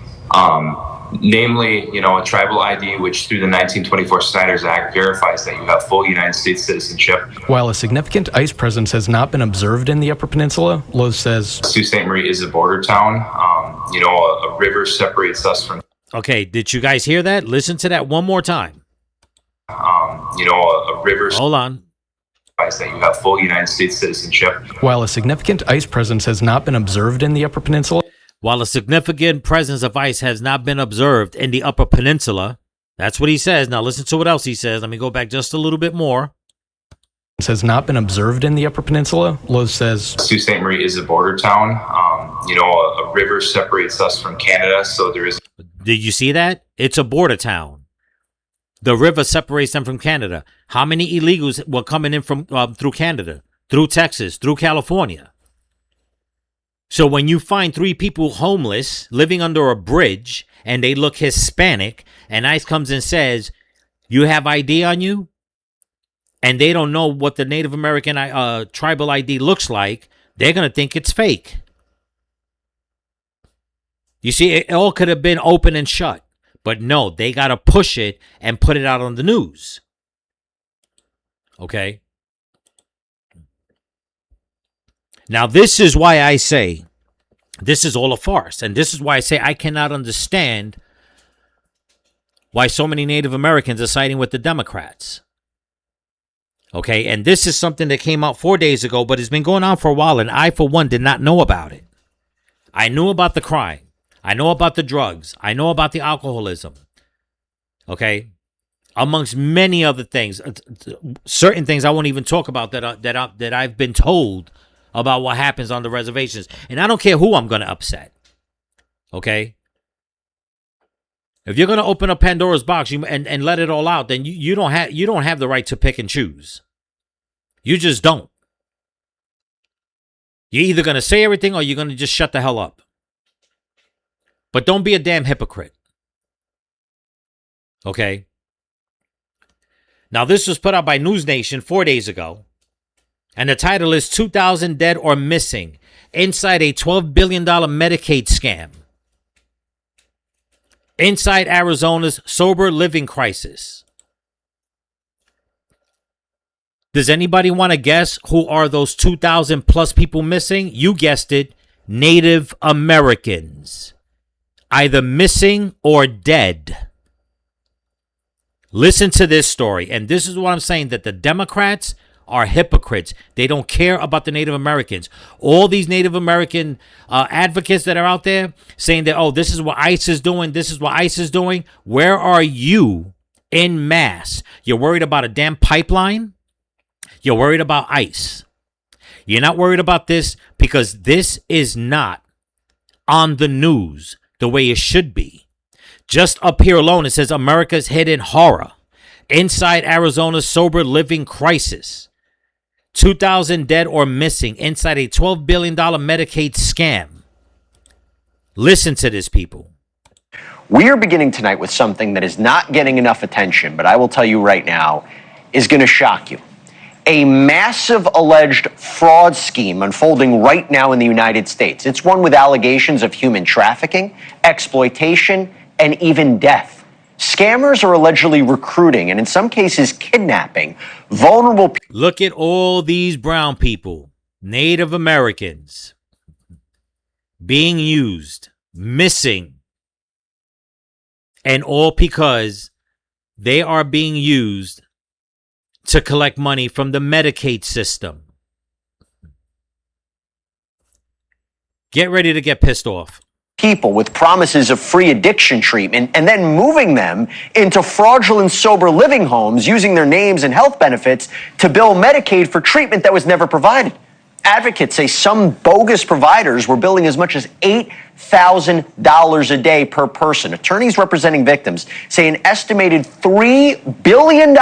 namely, a tribal ID, which through the 1924 Snyder's Act verifies that you have full United States citizenship. While a significant ICE presence has not been observed in the Upper Peninsula, Lowe's says Sault Ste. Marie is a border town. A river separates us from. Okay, did you guys hear that? Listen to that one more time. A river. Hold on. That you have full United States citizenship. While a significant ICE presence has not been observed in the Upper Peninsula. While a significant presence of ICE has not been observed in the Upper Peninsula. That's what he says. Now listen to what else he says. Let me go back just a little bit more. Has not been observed in the Upper Peninsula. Lowe's says Sault Ste. Marie is a border town. A river separates us from Canada, so there is. Did you see that? It's a border town. The river separates them from Canada. How many illegals were coming in from through Canada, through Texas, through California? So when you find 3 people homeless living under a bridge and they look Hispanic, and ICE comes and says, you have ID on you? And they don't know what the Native American tribal ID looks like, they're going to think it's fake. You see, it all could have been open and shut. But no, they got to push it and put it out on the news. Okay? Now, this is why I say this is all a farce. And this is why I say I cannot understand why so many Native Americans are siding with the Democrats. Okay? And this is something that came out 4 days ago, but it's been going on for a while. And I, for one, did not know about it. I knew about the crime. I know about the drugs. I know about the alcoholism. Okay? Amongst many other things. Certain things I won't even talk about that I've been told about what happens on the reservations. And I don't care who I'm going to upset. Okay? If you're going to open up Pandora's box and let it all out, then you don't have the right to pick and choose. You just don't. You're either going to say everything or you're going to just shut the hell up. But don't be a damn hypocrite. Okay? Now, this was put out by News Nation 4 days ago. And the title is 2,000 Dead or Missing Inside a $12 Billion Medicaid Scam. Inside Arizona's Sober Living Crisis. Does anybody want to guess who are those 2,000 plus people missing? You guessed it, Native Americans. Either missing or dead. Listen to this story. And this is what I'm saying, that the Democrats are hypocrites. They don't care about the Native Americans. All these Native American advocates that are out there saying that, oh, this is what ICE is doing. This is what ICE is doing. Where are you en masse? You're worried about a damn pipeline? You're worried about ICE. You're not worried about this because this is not on the news the way it should be. Just up here alone, it says America's hidden horror. Inside Arizona's sober living crisis. 2,000 dead or missing inside a $12 billion Medicaid scam. Listen to this, people. We are beginning tonight with something that is not getting enough attention, but I will tell you right now, is going to shock you. A massive alleged fraud scheme unfolding right now in the United States. It's one with allegations of human trafficking, exploitation, and even death. Scammers are allegedly recruiting and in some cases kidnapping vulnerable people. Look at all these brown people, Native Americans, being used, missing, and all because they are being used to collect money from the Medicaid system. Get ready to get pissed off. People with promises of free addiction treatment and then moving them into fraudulent sober living homes using their names and health benefits to bill Medicaid for treatment that was never provided. Advocates say some bogus providers were billing as much as $8,000 a day per person. Attorneys representing victims say an estimated $3 billion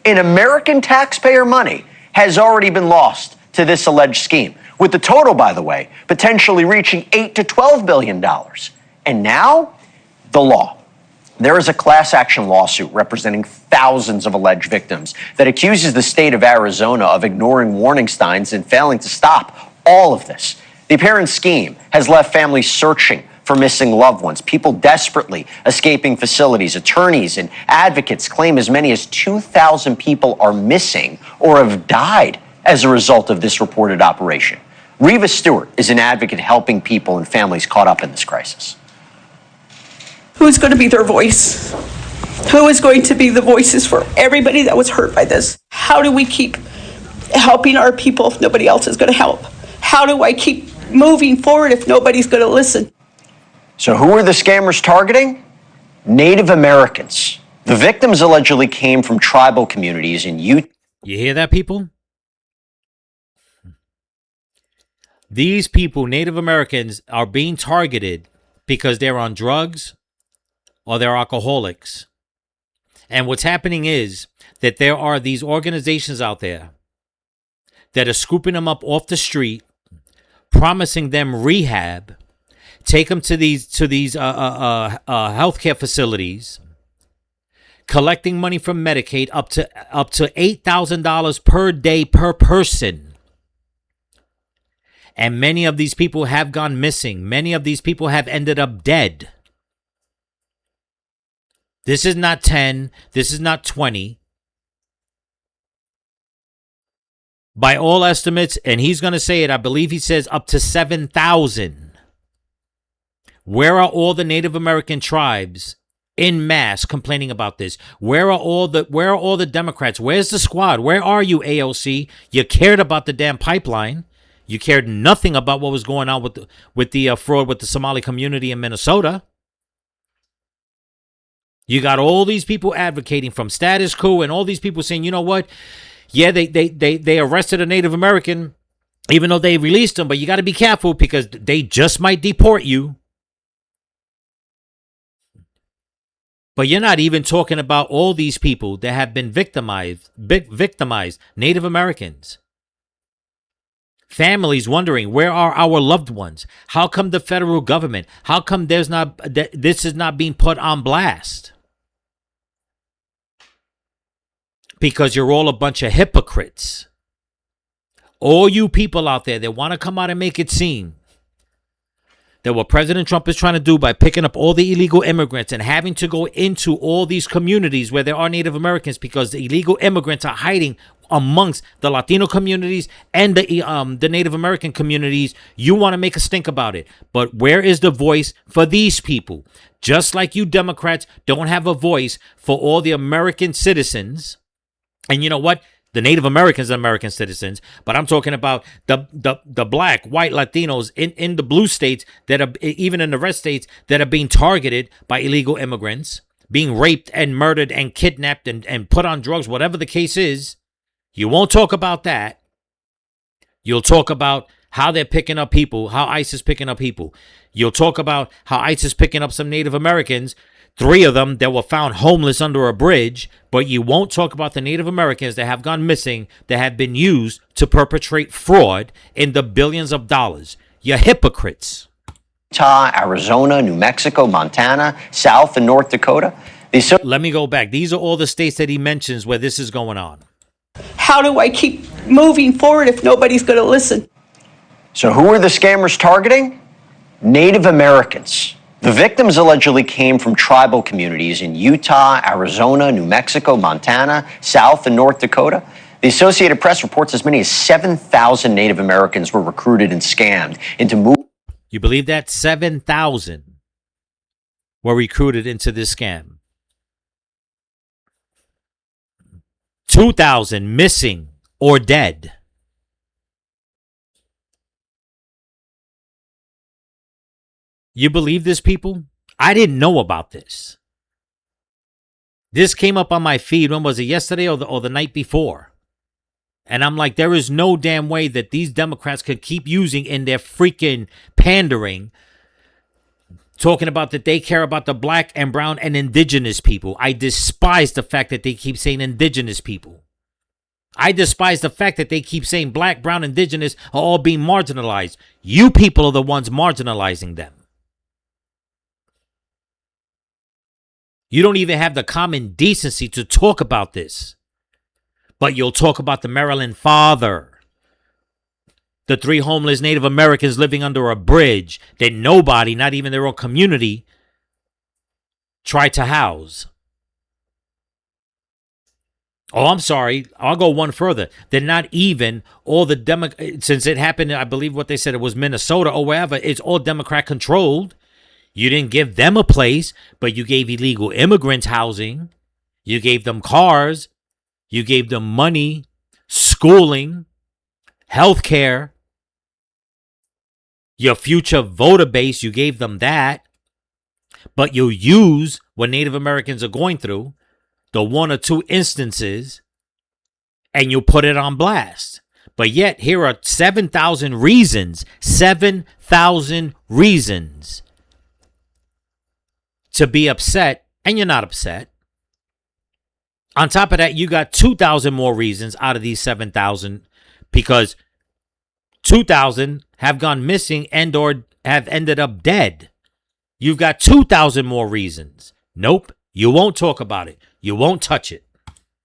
in American taxpayer money has already been lost to this alleged scheme, with the total, by the way, potentially reaching $8 to $12 billion. And now, the law. There is a class action lawsuit representing thousands of alleged victims that accuses the state of Arizona of ignoring warning signs and failing to stop all of this. The apparent scheme has left families searching for missing loved ones, people desperately escaping facilities. Attorneys and advocates claim as many as 2,000 people are missing or have died as a result of this reported operation. Reva Stewart is an advocate helping people and families caught up in this crisis. Who's going to be their voice? Who is going to be the voices for everybody that was hurt by this? How do we keep helping our people if nobody else is going to help? How do I keep moving forward if nobody's going to listen? So who are the scammers targeting? Native Americans. The victims allegedly came from tribal communities in Utah. You hear that, people? These people, Native Americans, are being targeted because they're on drugs or they're alcoholics. And what's happening is that there are these organizations out there that are scooping them up off the street, promising them rehab, take them to these healthcare facilities, collecting money from Medicaid up to $8,000 per day per person. And many of these people have gone missing. Many of these people have ended up dead. This is not 10. This is not 20. By all estimates, and he's going to say it, I believe he says up to 7,000. Where are all the Native American tribes en masse complaining about this? Where are all the Democrats? Where's the squad? Where are you, AOC? You cared about the damn pipeline. You cared nothing about what was going on with the fraud with the Somali community in Minnesota. You got all these people advocating from Status Quo and all these people saying, you know what? Yeah, they arrested a Native American, even though they released him, but you got to be careful because they just might deport you. But you're not even talking about all these people that have been victimized, Native Americans. Families wondering, where are our loved ones? How come the federal government? How come this is not being put on blast? Because you're all a bunch of hypocrites. All you people out there that want to come out and make it seem that what President Trump is trying to do by picking up all the illegal immigrants and having to go into all these communities where there are Native Americans, because the illegal immigrants are hiding amongst the Latino communities and the Native American communities, you want to make a stink about it. But where is the voice for these people? Just like you Democrats don't have a voice for all the American citizens. And you know what? The Native Americans are American citizens, but I'm talking about the black, white Latinos in the blue states that are, even in the red states, that are being targeted by illegal immigrants, being raped and murdered and kidnapped and put on drugs, whatever the case is. You won't talk about that. You'll talk about how they're picking up people, how ICE is picking up people. You'll talk about how ICE is picking up some Native Americans, 3 of them that were found homeless under a bridge, but you won't talk about the Native Americans that have gone missing, that have been used to perpetrate fraud in the billions of dollars. You're hypocrites. Utah, Arizona, New Mexico, Montana, South and North Dakota. Let me go back. These are all the states that he mentions where this is going on. How do I keep moving forward if nobody's going to listen? So who are the scammers targeting? Native Americans. The victims allegedly came from tribal communities in Utah, Arizona, New Mexico, Montana, South and North Dakota. The Associated Press reports as many as 7,000 Native Americans were recruited and scammed into moving. You believe that? 7,000 were recruited into this scam. 2,000 missing or dead. You believe this, people? I didn't know about this. This came up on my feed. When was it? Yesterday or the night before? And I'm like, there is no damn way that these Democrats could keep using in their freaking pandering, talking about that they care about the black and brown and indigenous people. I despise the fact that they keep saying indigenous people. I despise the fact that they keep saying black, brown, indigenous are all being marginalized. You people are the ones marginalizing them. You don't even have the common decency to talk about this. But you'll talk about the Maryland father. The 3 homeless Native Americans living under a bridge that nobody, not even their own community, tried to house. Oh, I'm sorry. I'll go one further. They're not even all the since it happened, I believe what they said, it was Minnesota or wherever, it's all Democrat controlled. You didn't give them a place, but you gave illegal immigrants housing. You gave them cars. You gave them money, schooling, health care. Your future voter base, you gave them that. But you use what Native Americans are going through, the 1 or 2 instances, and you put it on blast. But yet, here are 7,000 reasons, 7,000 reasons to be upset, and you're not upset. On top of that, you got 2,000 more reasons out of these 7,000, because 2,000 have gone missing and or have ended up dead. You've got 2,000 more reasons. Nope, you won't talk about it. You won't touch it.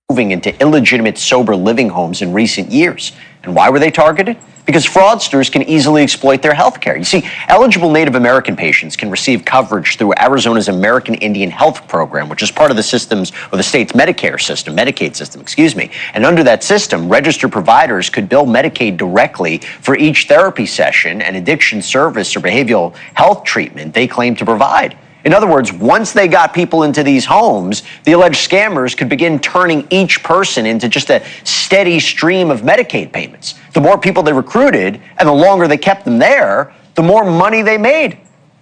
Moving into illegitimate sober living homes in recent years. And why were they targeted? Because fraudsters can easily exploit their health care. You see, eligible Native American patients can receive coverage through Arizona's American Indian Health Program, which is part of the system's, or the state's Medicaid system, excuse me. And under that system, registered providers could bill Medicaid directly for each therapy session and addiction service or behavioral health treatment they claim to provide. In other words, once they got people into these homes, the alleged scammers could begin turning each person into just a steady stream of Medicaid payments. The more people they recruited and the longer they kept them there, the more money they made.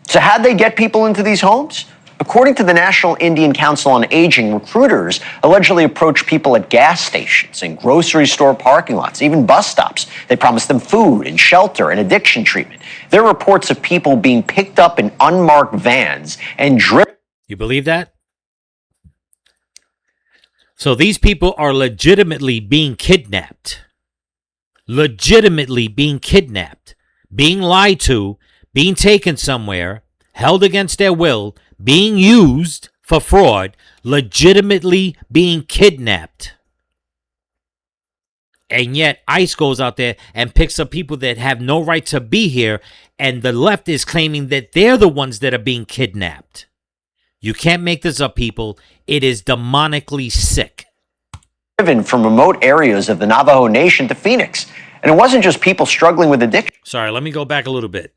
So how'd they get people into these homes? According to the National Indian Council on Aging, recruiters allegedly approach people at gas stations and grocery store parking lots, even bus stops. They promise them food and shelter and addiction treatment. There are reports of people being picked up in unmarked vans and driven. You believe that? So these people are legitimately being kidnapped. Legitimately being kidnapped. Being lied to. Being taken somewhere. Held against their will. Being used for fraud, legitimately being kidnapped. And yet ICE goes out there and picks up people that have no right to be here. And the left is claiming that they're the ones that are being kidnapped. You can't make this up, people. It is demonically sick. Driven from remote areas of the Navajo Nation to Phoenix. And it wasn't just people struggling with addiction. Sorry, let me go back a little bit.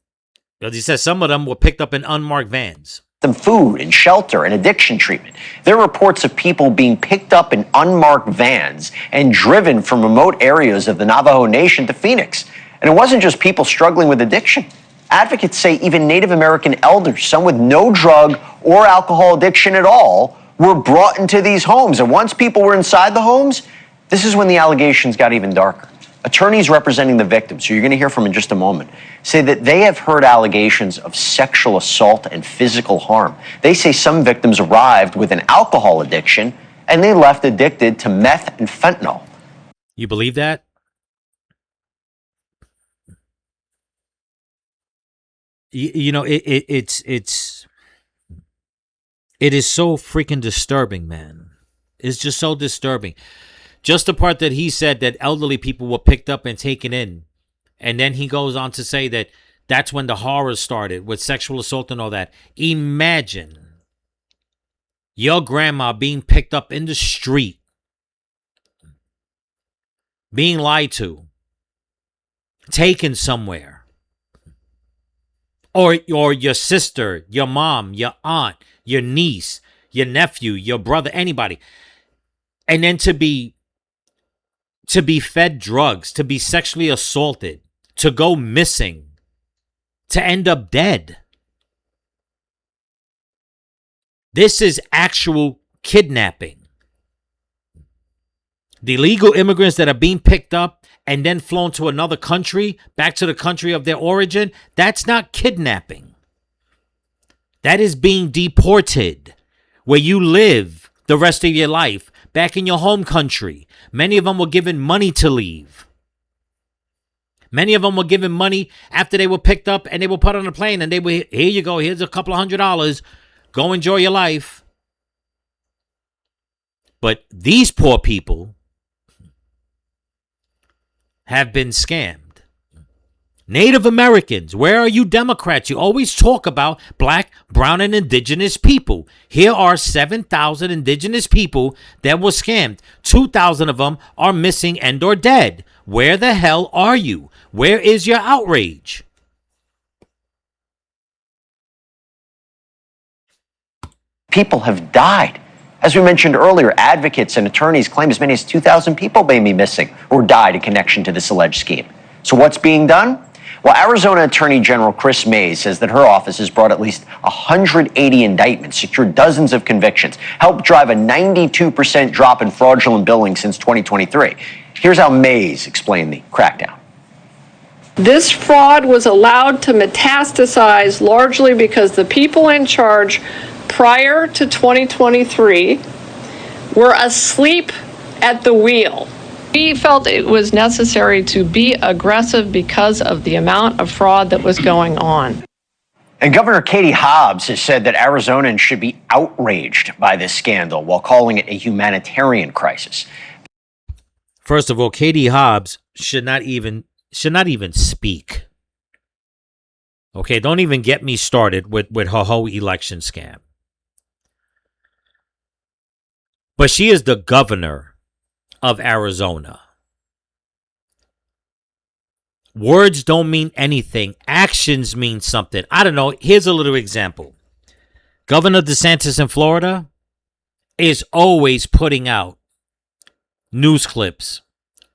Because he says some of them were picked up in unmarked vans. Them food and shelter and addiction treatment. There are reports of people being picked up in unmarked vans and driven from remote areas of the Navajo Nation to Phoenix. And it wasn't just people struggling with addiction. Advocates say even Native American elders, some with no drug or alcohol addiction at all, were brought into these homes. And once people were inside the homes, this is when the allegations got even darker. Attorneys representing the victims, who you're going to hear from in just a moment, say that they have heard allegations of sexual assault and physical harm. They say some victims arrived with an alcohol addiction and they left addicted to meth and fentanyl. You believe that? You know, it is so freaking disturbing, man. It's just so disturbing. Just the part that he said that elderly people were picked up and taken in. And then he goes on to say that that's when the horrors started with sexual assault and all that. Imagine your grandma being picked up in the street, being lied to, taken somewhere. Or your sister, your mom, your aunt, your niece, your nephew, your brother, anybody. And then to be fed drugs, to be sexually assaulted, to go missing, to end up dead. This is actual kidnapping. The illegal immigrants that are being picked up and then flown to another country, back to the country of their origin, that's not kidnapping. That is being deported, where you live the rest of your life, back in your home country. Many of them were given money to leave. Many of them were given money after they were picked up and they were put on a plane and they were, here you go, here's a couple of $100. Go enjoy your life. But these poor people have been scammed. Native Americans, where are you Democrats? You always talk about black, brown, and indigenous people. Here are 7,000 indigenous people that were scammed. 2,000 of them are missing and or dead. Where the hell are you? Where is your outrage? People have died. As we mentioned earlier, advocates and attorneys claim as many as 2,000 people may be missing or died in connection to this alleged scheme. So what's being done? Well, Arizona Attorney General Chris Mays says that her office has brought at least 180 indictments, secured dozens of convictions, helped drive a 92% drop in fraudulent billing since 2023. Here's how Mays explained the crackdown. This fraud was allowed to metastasize largely because the people in charge prior to 2023 were asleep at the wheel. We felt it was necessary to be aggressive because of the amount of fraud that was going on. And Governor Katie Hobbs has said that Arizonans should be outraged by this scandal while calling it a humanitarian crisis. First of all, Katie Hobbs should not even speak. Okay, don't even get me started with her whole election scam. But she is the governor of Arizona. Words don't mean anything. Actions mean something. I don't know. Here's a little example. Governor DeSantis in Florida is always putting out news clips.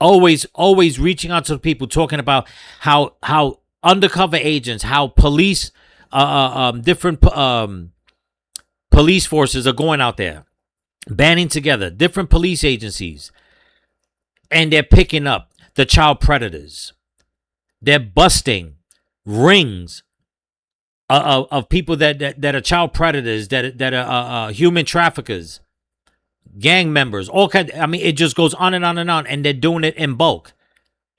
Always reaching out to the people, talking about how undercover agents, how police, different police forces are going out there, banding together, different police agencies, and they're picking up the child predators. They're busting rings of people that are child predators, that are human traffickers, gang members, all kinds. I mean, it just goes on and on and on, and they're doing it in bulk.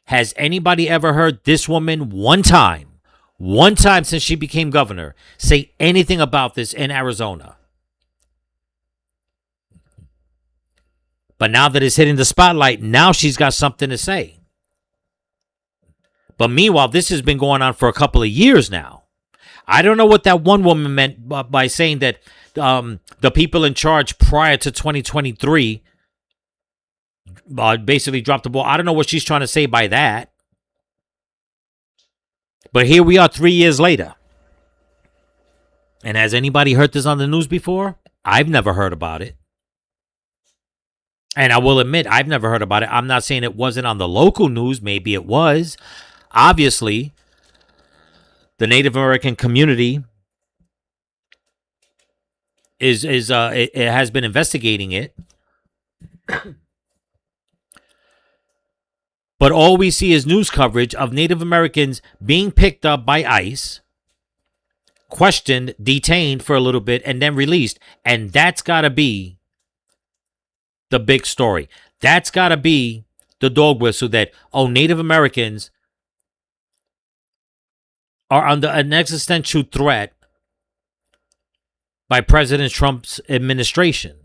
Has anybody ever heard this woman one time since she became governor, say anything about this in Arizona? But now that it's hitting the spotlight, now she's got something to say. But meanwhile, this has been going on for a couple of years now. I don't know what that one woman meant by saying that the people in charge prior to 2023 basically dropped the ball. I don't know what she's trying to say by that. But here we are 3 years later. And has anybody heard this on the news before? I've never heard about it. And I will admit, I've never heard about it. I'm not saying it wasn't on the local news. Maybe it was. Obviously, the Native American community it has been investigating it. But all we see is news coverage of Native Americans being picked up by ICE, questioned, detained for a little bit, and then released. And that's got to be the big story. That's got to be the dog whistle that, Native Americans are under an existential threat by President Trump's administration.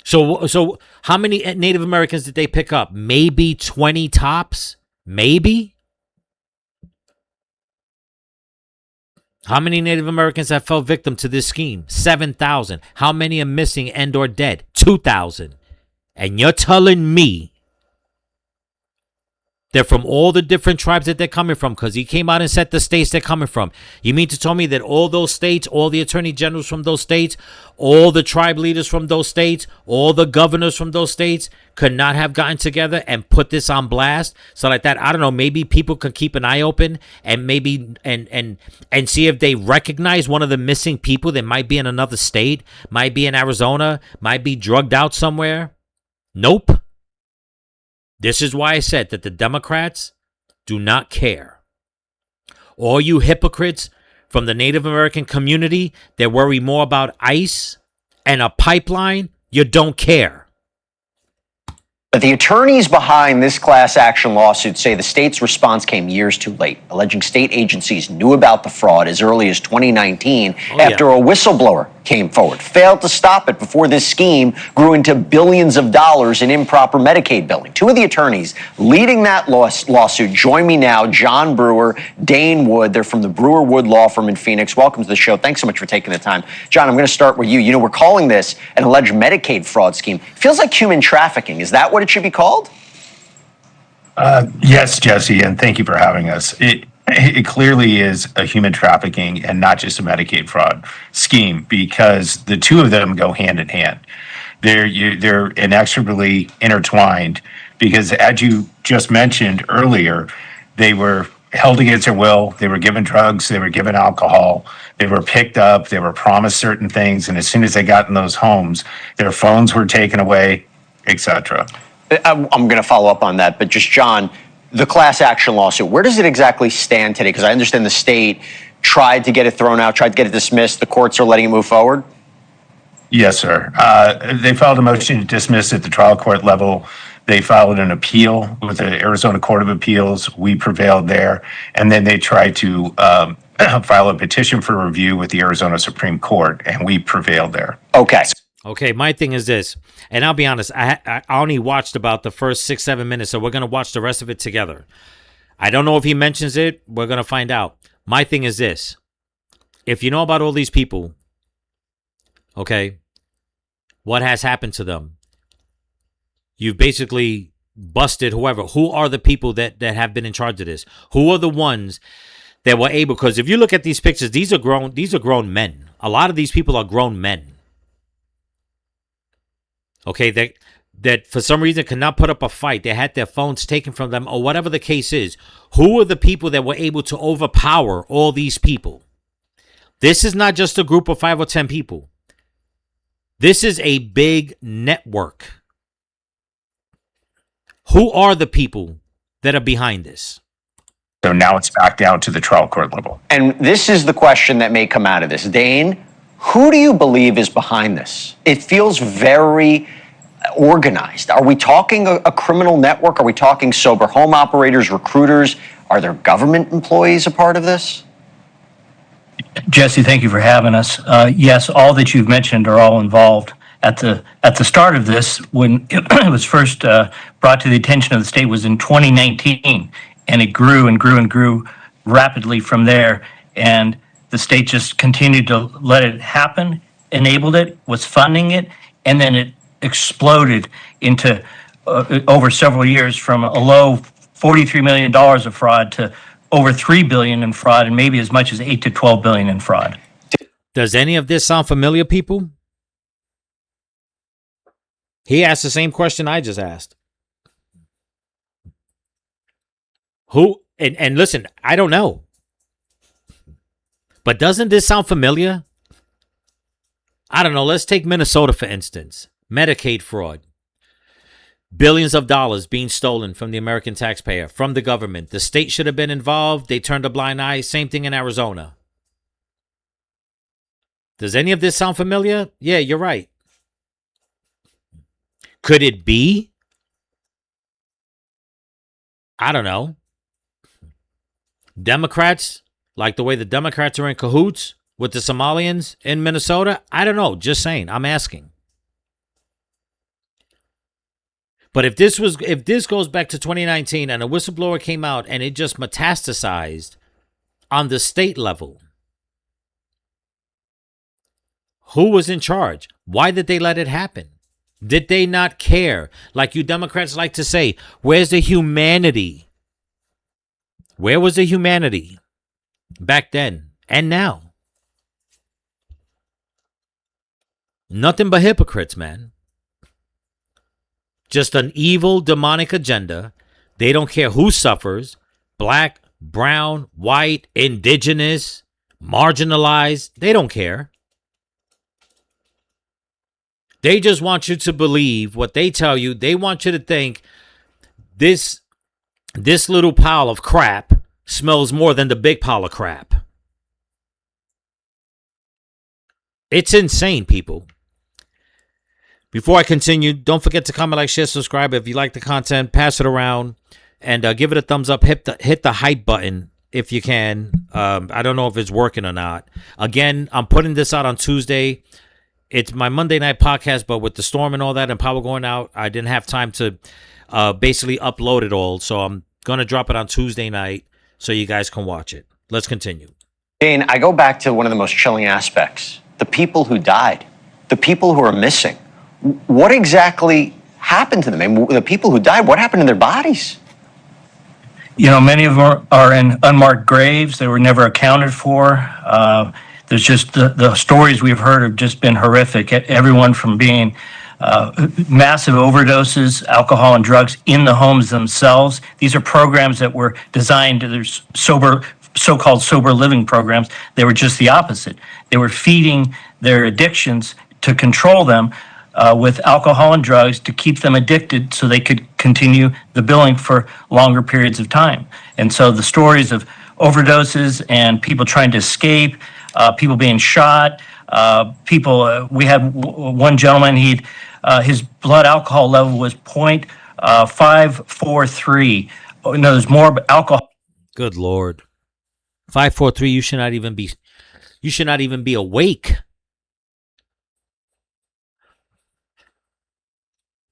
So how many Native Americans did they pick up? Maybe 20 tops? Maybe? How many Native Americans have fell victim to this scheme? 7,000. How many are missing and or dead? 2,000. And you're telling me they're from all the different tribes that they're coming from, because he came out and said the states they're coming from. You mean to tell me that all those states, all the attorney generals from those states, all the tribe leaders from those states, all the governors from those states could not have gotten together and put this on blast? So like that, I don't know, maybe people can keep an eye open and maybe and see if they recognize one of the missing people that might be in another state, might be in Arizona, might be drugged out somewhere. Nope. This is why I said that the Democrats do not care. All you hypocrites from the Native American community that worry more about ICE and a pipeline, you don't care. But the attorneys behind this class action lawsuit say the state's response came years too late, alleging state agencies knew about the fraud as early as 2019 after a whistleblower came forward, failed to stop it before this scheme grew into billions of dollars in improper Medicaid billing. Two of the attorneys leading that lawsuit join me now, John Brewer, Dane Wood. They're from the Brewer Wood Law Firm in Phoenix. Welcome to the show. Thanks so much for taking the time. John, I'm going to start with you. You know, we're calling this an alleged Medicaid fraud scheme. Feels like human trafficking. Is that what it should be called? Yes, Jesse, and thank you for having us. It clearly is a human trafficking and not just a Medicaid fraud scheme, because the two of them go hand in hand. They're inextricably intertwined, because as you just mentioned earlier, they were held against their will, they were given drugs, they were given alcohol, they were picked up, they were promised certain things, and as soon as they got in those homes, their phones were taken away, etc. I'm going to follow up on that, but just John, the class action lawsuit, where does it exactly stand today? Because I understand the state tried to get it thrown out, tried to get it dismissed. The courts are letting it move forward? Yes, sir. They filed a motion to dismiss at the trial court level. They filed an appeal with the Arizona Court of Appeals. We prevailed there. And then they tried to file a petition for review with the Arizona Supreme Court, and we prevailed there. Okay, my thing is this, and I'll be honest, I only watched about the first 6-7 minutes, so we're going to watch the rest of it together. I don't know if he mentions it. We're going to find out. My thing is this. If you know about all these people, okay, what has happened to them? You've basically busted whoever. Who are the people that have been in charge of this? Who are the ones that were able? Because if you look at these pictures, these are grown men. A lot of these people are grown men. Okay, that for some reason could not put up a fight. They had their phones taken from them or whatever the case is. Who are the people that were able to overpower all these people? This is not just a group of 5 or 10 people. This is a big network. Who are the people that are behind this? So now it's back down to the trial court level. And this is the question that may come out of this. Dane, who do you believe is behind this? It feels very organized. Are we talking a criminal network? Are we talking sober home operators, recruiters? Are there government employees a part of this? Jesse, thank you for having us. Yes, all that you've mentioned are all involved. at the start of this, when it was first brought to the attention of the state, was in 2019, and it grew and grew and grew rapidly from there. And the state just continued to let it happen, enabled it, was funding it, and then it exploded into over several years from a low $43 million of fraud to over $3 billion in fraud, and maybe as much as $8 to $12 billion in fraud. Does any of this sound familiar, people? He asked the same question I just asked. Who, and listen, I don't know. But doesn't this sound familiar? I don't know. Let's take Minnesota, for instance. Medicaid fraud. Billions of dollars being stolen from the American taxpayer, from the government. The state should have been involved. They turned a blind eye. Same thing in Arizona. Does any of this sound familiar? Yeah, you're right. Could it be? I don't know. Democrats, like the way the Democrats are in cahoots with the Somalians in Minnesota? I don't know. Just saying. I'm asking. But if this goes back to 2019 and a whistleblower came out and it just metastasized on the state level, who was in charge? Why did they let it happen? Did they not care? Like you Democrats like to say, where's the humanity? Where was the humanity back then and now? Nothing but hypocrites, man. Just an evil, demonic agenda. They don't care who suffers. Black, brown, white, indigenous, marginalized. They don't care. They just want you to believe what they tell you. They want you to think this little pile of crap smells more than the big pile of crap. It's insane, people. Before I continue, don't forget to comment, like, share, subscribe. If you like the content, pass it around and give it a thumbs up. Hit the hype button if you can. I don't know if it's working or not. Again, I'm putting this out on Tuesday. It's my Monday night podcast, but with the storm and all that and power going out, I didn't have time to basically upload it all. So I'm going to drop it on Tuesday night so you guys can watch it. Let's continue. Dane, I go back to one of the most chilling aspects. The people who died, the people who are missing. What exactly happened to them? I mean, the people who died, what happened to their bodies? You know, many of them are in unmarked graves. They were never accounted for. There's just the stories we've heard have just been horrific. Everyone from being massive overdoses, alcohol and drugs in the homes themselves. These are programs that were designed, there's so-called sober living programs. They were just the opposite. They were feeding their addictions to control them with alcohol and drugs to keep them addicted so they could continue the billing for longer periods of time. And so the stories of overdoses and people trying to escape, people being shot, we had one gentleman, his blood alcohol level was 0.543. No, there's more alcohol. Good Lord. 543, you should not even be awake.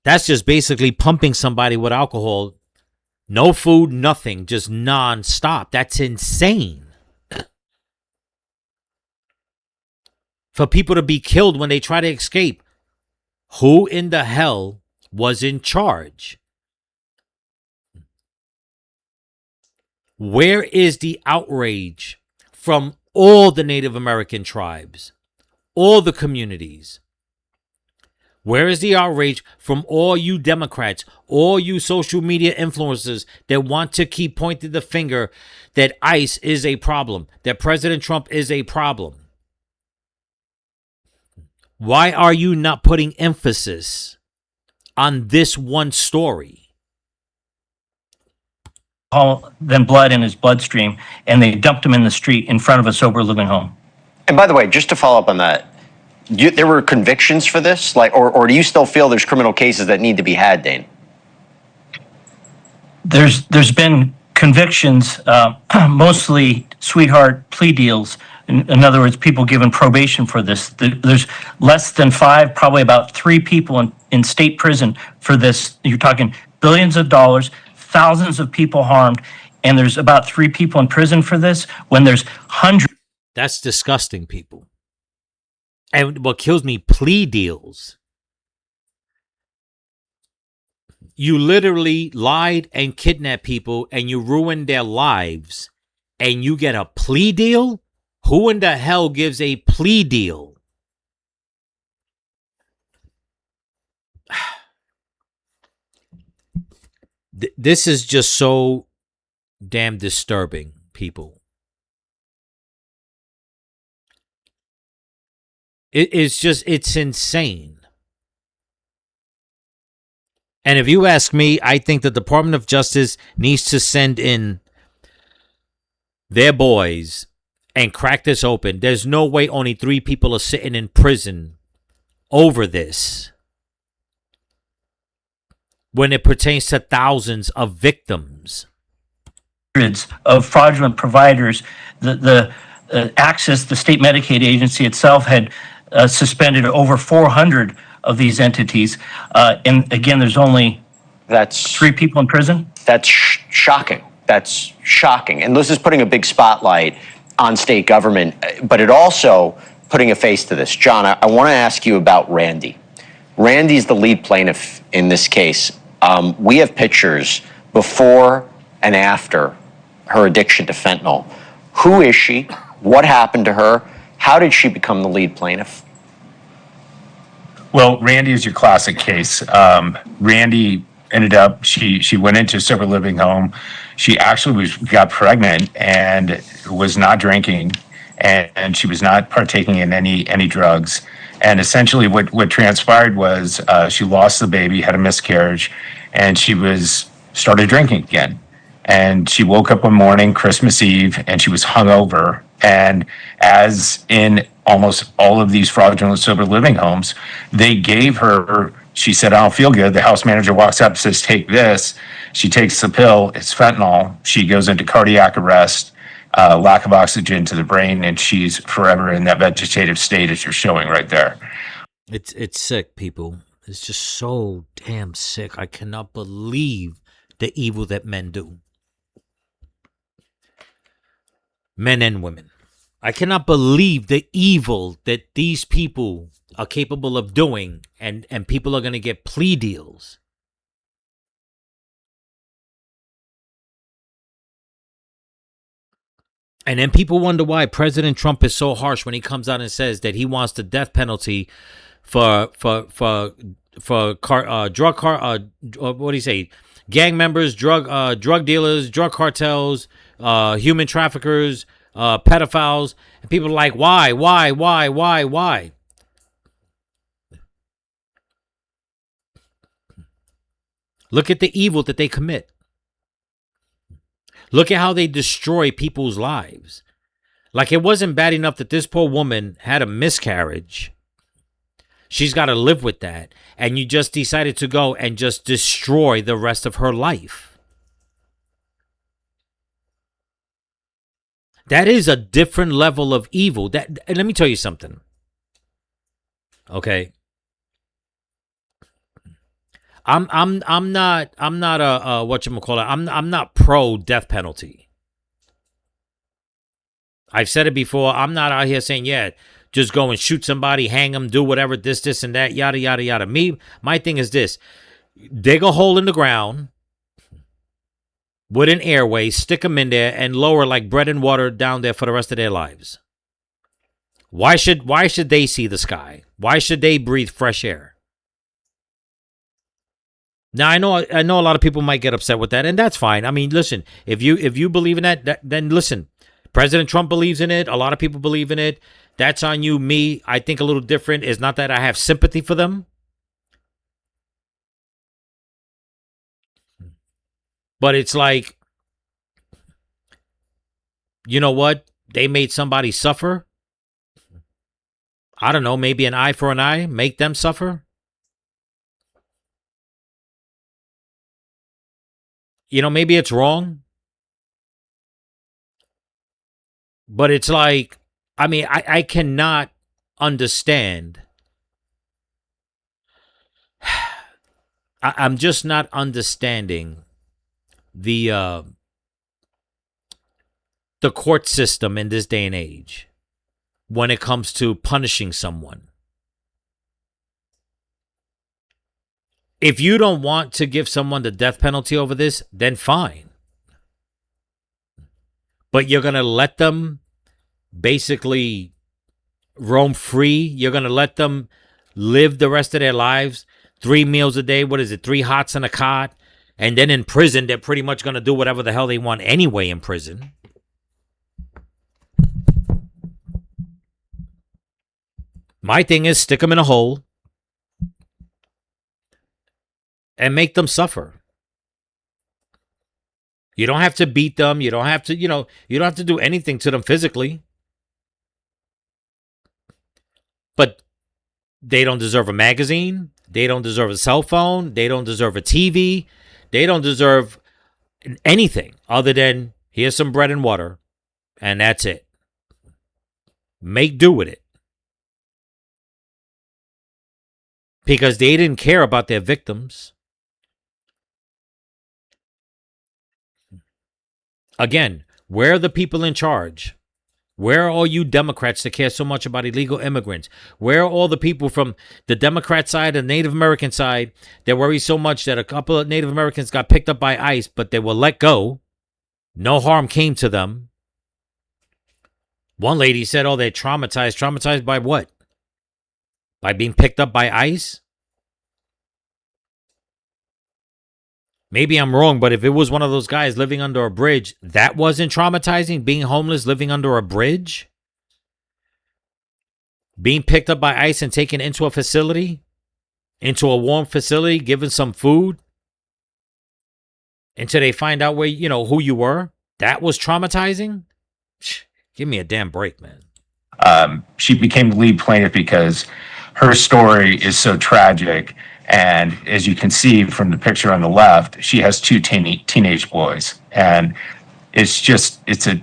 That's just basically pumping somebody with alcohol. No food, nothing, just non-stop. That's insane. For people to be killed when they try to escape. Who in the hell was in charge? Where is the outrage from all the Native American tribes, all the communities? Where is the outrage from all you Democrats, all you social media influencers that want to keep pointing the finger that ICE is a problem, that President Trump is a problem? Why are you not putting emphasis on this one story? Than blood in his bloodstream, and they dumped him in the street in front of a sober living home. And by the way, just to follow up on that, there were convictions for this, or do you still feel there's criminal cases that need to be had, Dane? There's been convictions, mostly sweetheart plea deals, In other words, people given probation for this. There's less than 5, probably about 3 people in state prison for this. You're talking billions of dollars, thousands of people harmed, and there's about 3 people in prison for this when there's hundreds. That's disgusting, people. And what kills me, plea deals. You literally lied and kidnapped people and you ruined their lives and you get a plea deal? Who in the hell gives a plea deal? This is just so damn disturbing, people. It's insane. And if you ask me, I think the Department of Justice needs to send in their boys and crack this open. There's no way only 3 people are sitting in prison over this when it pertains to thousands of victims. Hundreds of fraudulent providers. The Access, the state Medicaid agency itself, had suspended over 400 of these entities. And again, there's only 3 people in prison. That's shocking. That's shocking. And this is putting a big spotlight on state government, but it also putting a face to this. John, I want to ask you about Randy. Randy's the lead plaintiff in this case. We have pictures before and after her addiction to fentanyl. Who is she? What happened to her? How did she become the lead plaintiff? Well, Randy is your classic case. Randy ended up, she went into a sober living home. She actually got pregnant and was not drinking, and she was not partaking in any drugs. And essentially what transpired was she lost the baby, had a miscarriage, and she started drinking again. And she woke up one morning, Christmas Eve, and she was hungover. And as in almost all of these fraudulent sober living homes, they gave her, she said, I don't feel good. The house manager walks up and says, take this. She takes the pill. It's fentanyl. She goes into cardiac arrest, lack of oxygen to the brain, and she's forever in that vegetative state as you're showing right there. It's sick, people. It's just so damn sick. I cannot believe the evil that men do. Men and women. I cannot believe the evil that these people are capable of doing, and people are going to get plea deals. And then people wonder why President Trump is so harsh when he comes out and says that he wants the death penalty for what do you say? Gang members, drug dealers, drug cartels, human traffickers, pedophiles, and people are like, why? Look at the evil that they commit. Look at how they destroy people's lives. Like, it wasn't bad enough that this poor woman had a miscarriage. She's got to live with that. And you just decided to go and just destroy the rest of her life. That is a different level of evil. And let me tell you something. Okay. I'm not a whatchamacallit. I'm not pro death penalty. I've said it before. I'm not out here saying, yeah, just go and shoot somebody, hang them, do whatever, this, and that, yada, yada, yada. My thing is this. Dig a hole in the ground with an airway, stick them in there, and lower like bread and water down there for the rest of their lives. Why should they see the sky? Why should they breathe fresh air? Now, I know a lot of people might get upset with that, and that's fine. I mean, listen, if you believe in that, then listen. President Trump believes in it. A lot of people believe in it. That's on you. Me, I think a little different. It's not that I have sympathy for them. But it's like, you know what? They made somebody suffer. I don't know, maybe an eye for an eye, make them suffer. You know, maybe it's wrong. But it's like, I mean, I cannot understand. I'm just not understanding the court system in this day and age when it comes to punishing someone. If you don't want to give someone the death penalty over this, then fine. But you're going to let them basically roam free. You're going to let them live the rest of their lives. 3 meals a day. What is it? 3 hots and a cot. And then in prison, they're pretty much going to do whatever the hell they want anyway in prison. My thing is stick them in a hole and make them suffer. You don't have to beat them. You don't have to, you don't have to do anything to them physically. But they don't deserve a magazine. They don't deserve a cell phone. They don't deserve a TV. They don't deserve anything other than here's some bread and water, and that's it. Make do with it. Because they didn't care about their victims. Again, where are the people in charge? Where are all you Democrats that care so much about illegal immigrants? Where are all the people from the Democrat side and Native American side that worry so much that a couple of Native Americans got picked up by ICE, but they were let go? No harm came to them. One lady said, oh, they're traumatized. Traumatized by what? By being picked up by ICE? Maybe I'm wrong, but if it was one of those guys living under a bridge, that wasn't traumatizing? Being homeless, living under a bridge? Being picked up by ICE and taken into a facility? Into a warm facility, given some food? Until they find out where, who you were? That was traumatizing? Give me a damn break, man. She became the lead plaintiff because her story is so tragic. And as you can see from the picture on the left, she has 2 teenage boys. And the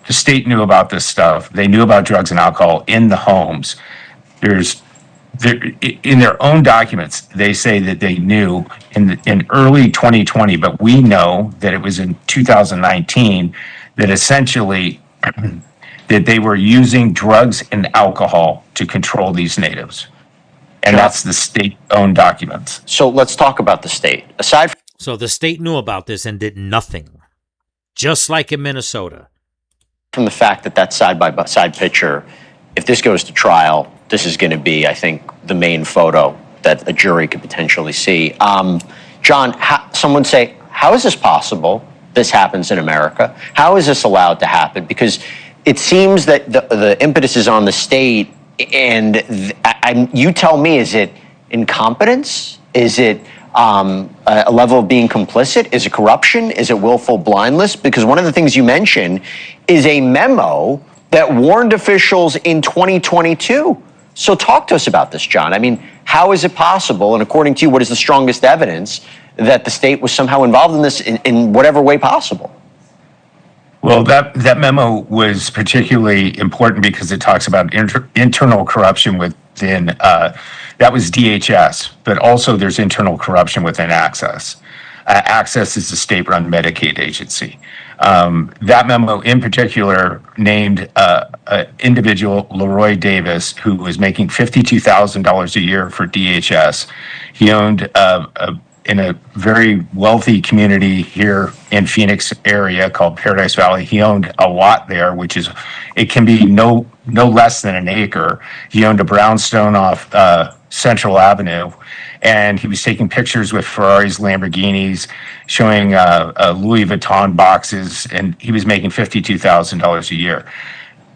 state knew about this stuff. They knew about drugs and alcohol in the homes. In their own documents, they say that they knew in early 2020, but we know that it was in 2019 that essentially that they were using drugs and alcohol to control these natives. And that's the state-owned documents. So let's talk about the state. So the state knew about this and did nothing, just like in Minnesota. From the fact that side-by-side picture, if this goes to trial, this is going to be, I think, the main photo that a jury could potentially see. John, someone say, how is this possible? This happens in America. How is this allowed to happen? Because it seems that the impetus is on the state. And you tell me, is it incompetence? Is it a level of being complicit? Is it corruption? Is it willful blindness? Because one of the things you mentioned is a memo that warned officials in 2022. So talk to us about this, John. I mean, how is it possible? And according to you, what is the strongest evidence that the state was somehow involved in this in whatever way possible? Well, that memo was particularly important because it talks about internal corruption within, that was DHS, but also there's internal corruption within Access. Access is a state-run Medicaid agency. That memo in particular named an individual, Leroy Davis, who was making $52,000 a year for DHS. He owned in a very wealthy community here in Phoenix area called Paradise Valley. He owned a lot there, it can be no less than an acre. He owned a brownstone off Central Avenue, and he was taking pictures with Ferraris, Lamborghinis, showing Louis Vuitton boxes, and he was making $52,000 a year.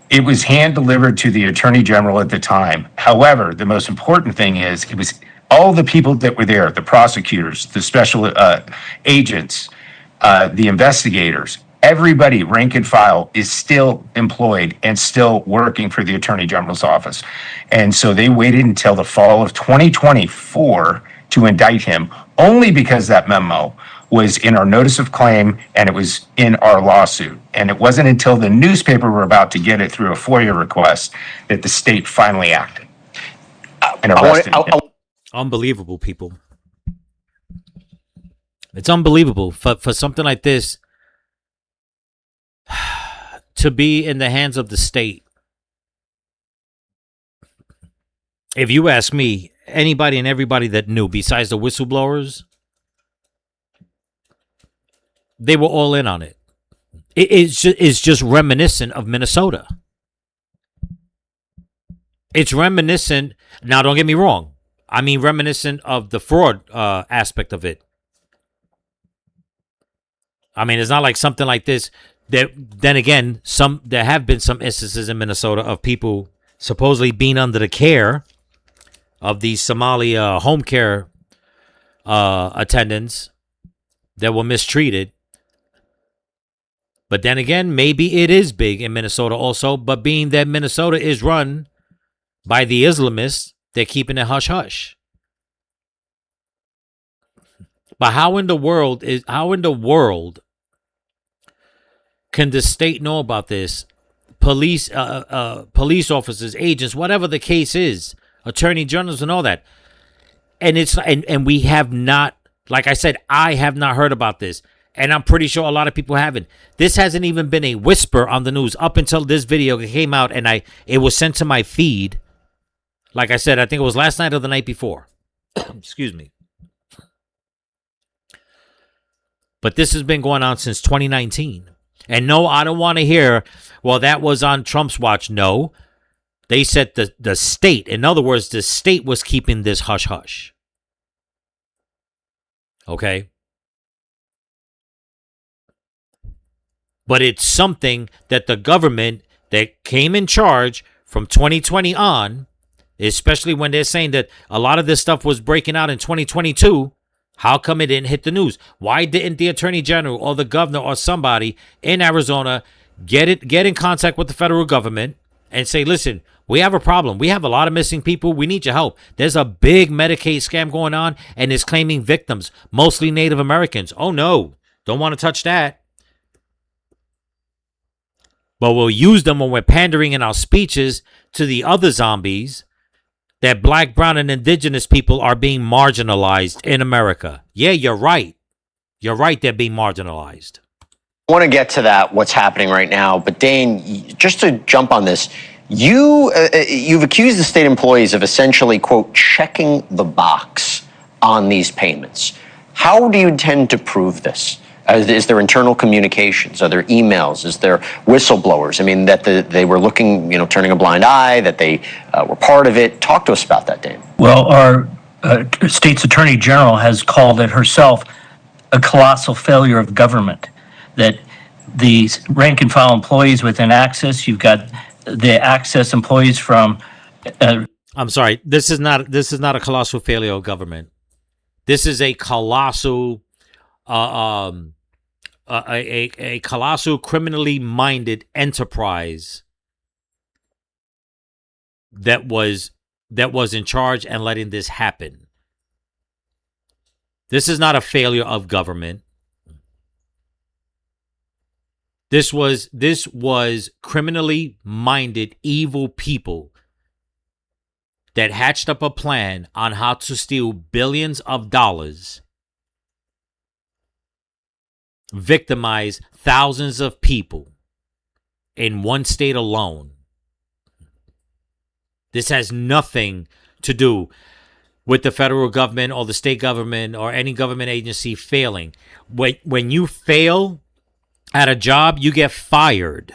It was hand delivered to the Attorney General at the time. However, the most important thing is it was all the people that were there, the prosecutors, the special agents, the investigators, everybody, rank and file, is still employed and still working for the Attorney General's office. And so they waited until the fall of 2024 to indict him only because that memo was in our notice of claim and it was in our lawsuit. And it wasn't until the newspaper were about to get it through a FOIA request that the state finally acted and arrested him. Unbelievable, people. It's unbelievable for something like this to be in the hands of the state. If you ask me, anybody and everybody that knew, besides the whistleblowers, they were all in on it. It's just reminiscent of Minnesota. It's reminiscent. Now, don't get me wrong. I mean, reminiscent of the fraud aspect of it. I mean, it's not like something like this. Then again, there have been some instances in Minnesota of people supposedly being under the care of these Somali home care attendants that were mistreated. But then again, maybe it is big in Minnesota also. But being that Minnesota is run by the Islamists, they're keeping it hush-hush. But how in the world can the state know about this? Police officers, agents, whatever the case is, attorney generals and all that. And we have not, like I said, I have not heard about this. And I'm pretty sure a lot of people haven't. This hasn't even been a whisper on the news up until this video came out and it was sent to my feed. Like I said, I think it was last night or the night before. Excuse me. But this has been going on since 2019. And no, I don't want to hear, well, that was on Trump's watch. No. They said the state, in other words, the state was keeping this hush-hush. Okay? But it's something that the government that came in charge from 2020 on, especially when they're saying that a lot of this stuff was breaking out in 2022, how come it didn't hit the news? Why didn't the attorney general or the governor or somebody in Arizona get in contact with the federal government and say, listen, we have a problem. We have a lot of missing people. We need your help. There's a big Medicaid scam going on and it's claiming victims, mostly Native Americans. Oh, no, don't want to touch that. But we'll use them when we're pandering in our speeches to the other zombies that black, brown, and indigenous people are being marginalized in America. Yeah, you're right. You're right, they're being marginalized. I want to get to that, what's happening right now. But Dane, just to jump on this, you've accused the state employees of essentially, quote, checking the box on these payments. How do you intend to prove this? Is there internal communications? Are there emails? Is there whistleblowers? I mean, that they were looking, turning a blind eye, that they were part of it. Talk to us about that, Dane. Well, our state's attorney general has called it herself a colossal failure of government. That the rank and file employees within Access, you've got the Access employees from. I'm sorry. This is not a colossal failure of government. This is a colossal. A colossal criminally minded enterprise that was in charge and letting this happen. This is not a failure of government. This was criminally minded evil people that hatched up a plan on how to steal billions of dollars, victimize thousands of people in one state alone. This has nothing to do with the federal government or the state government or any government agency failing. When you fail at a job, you get fired.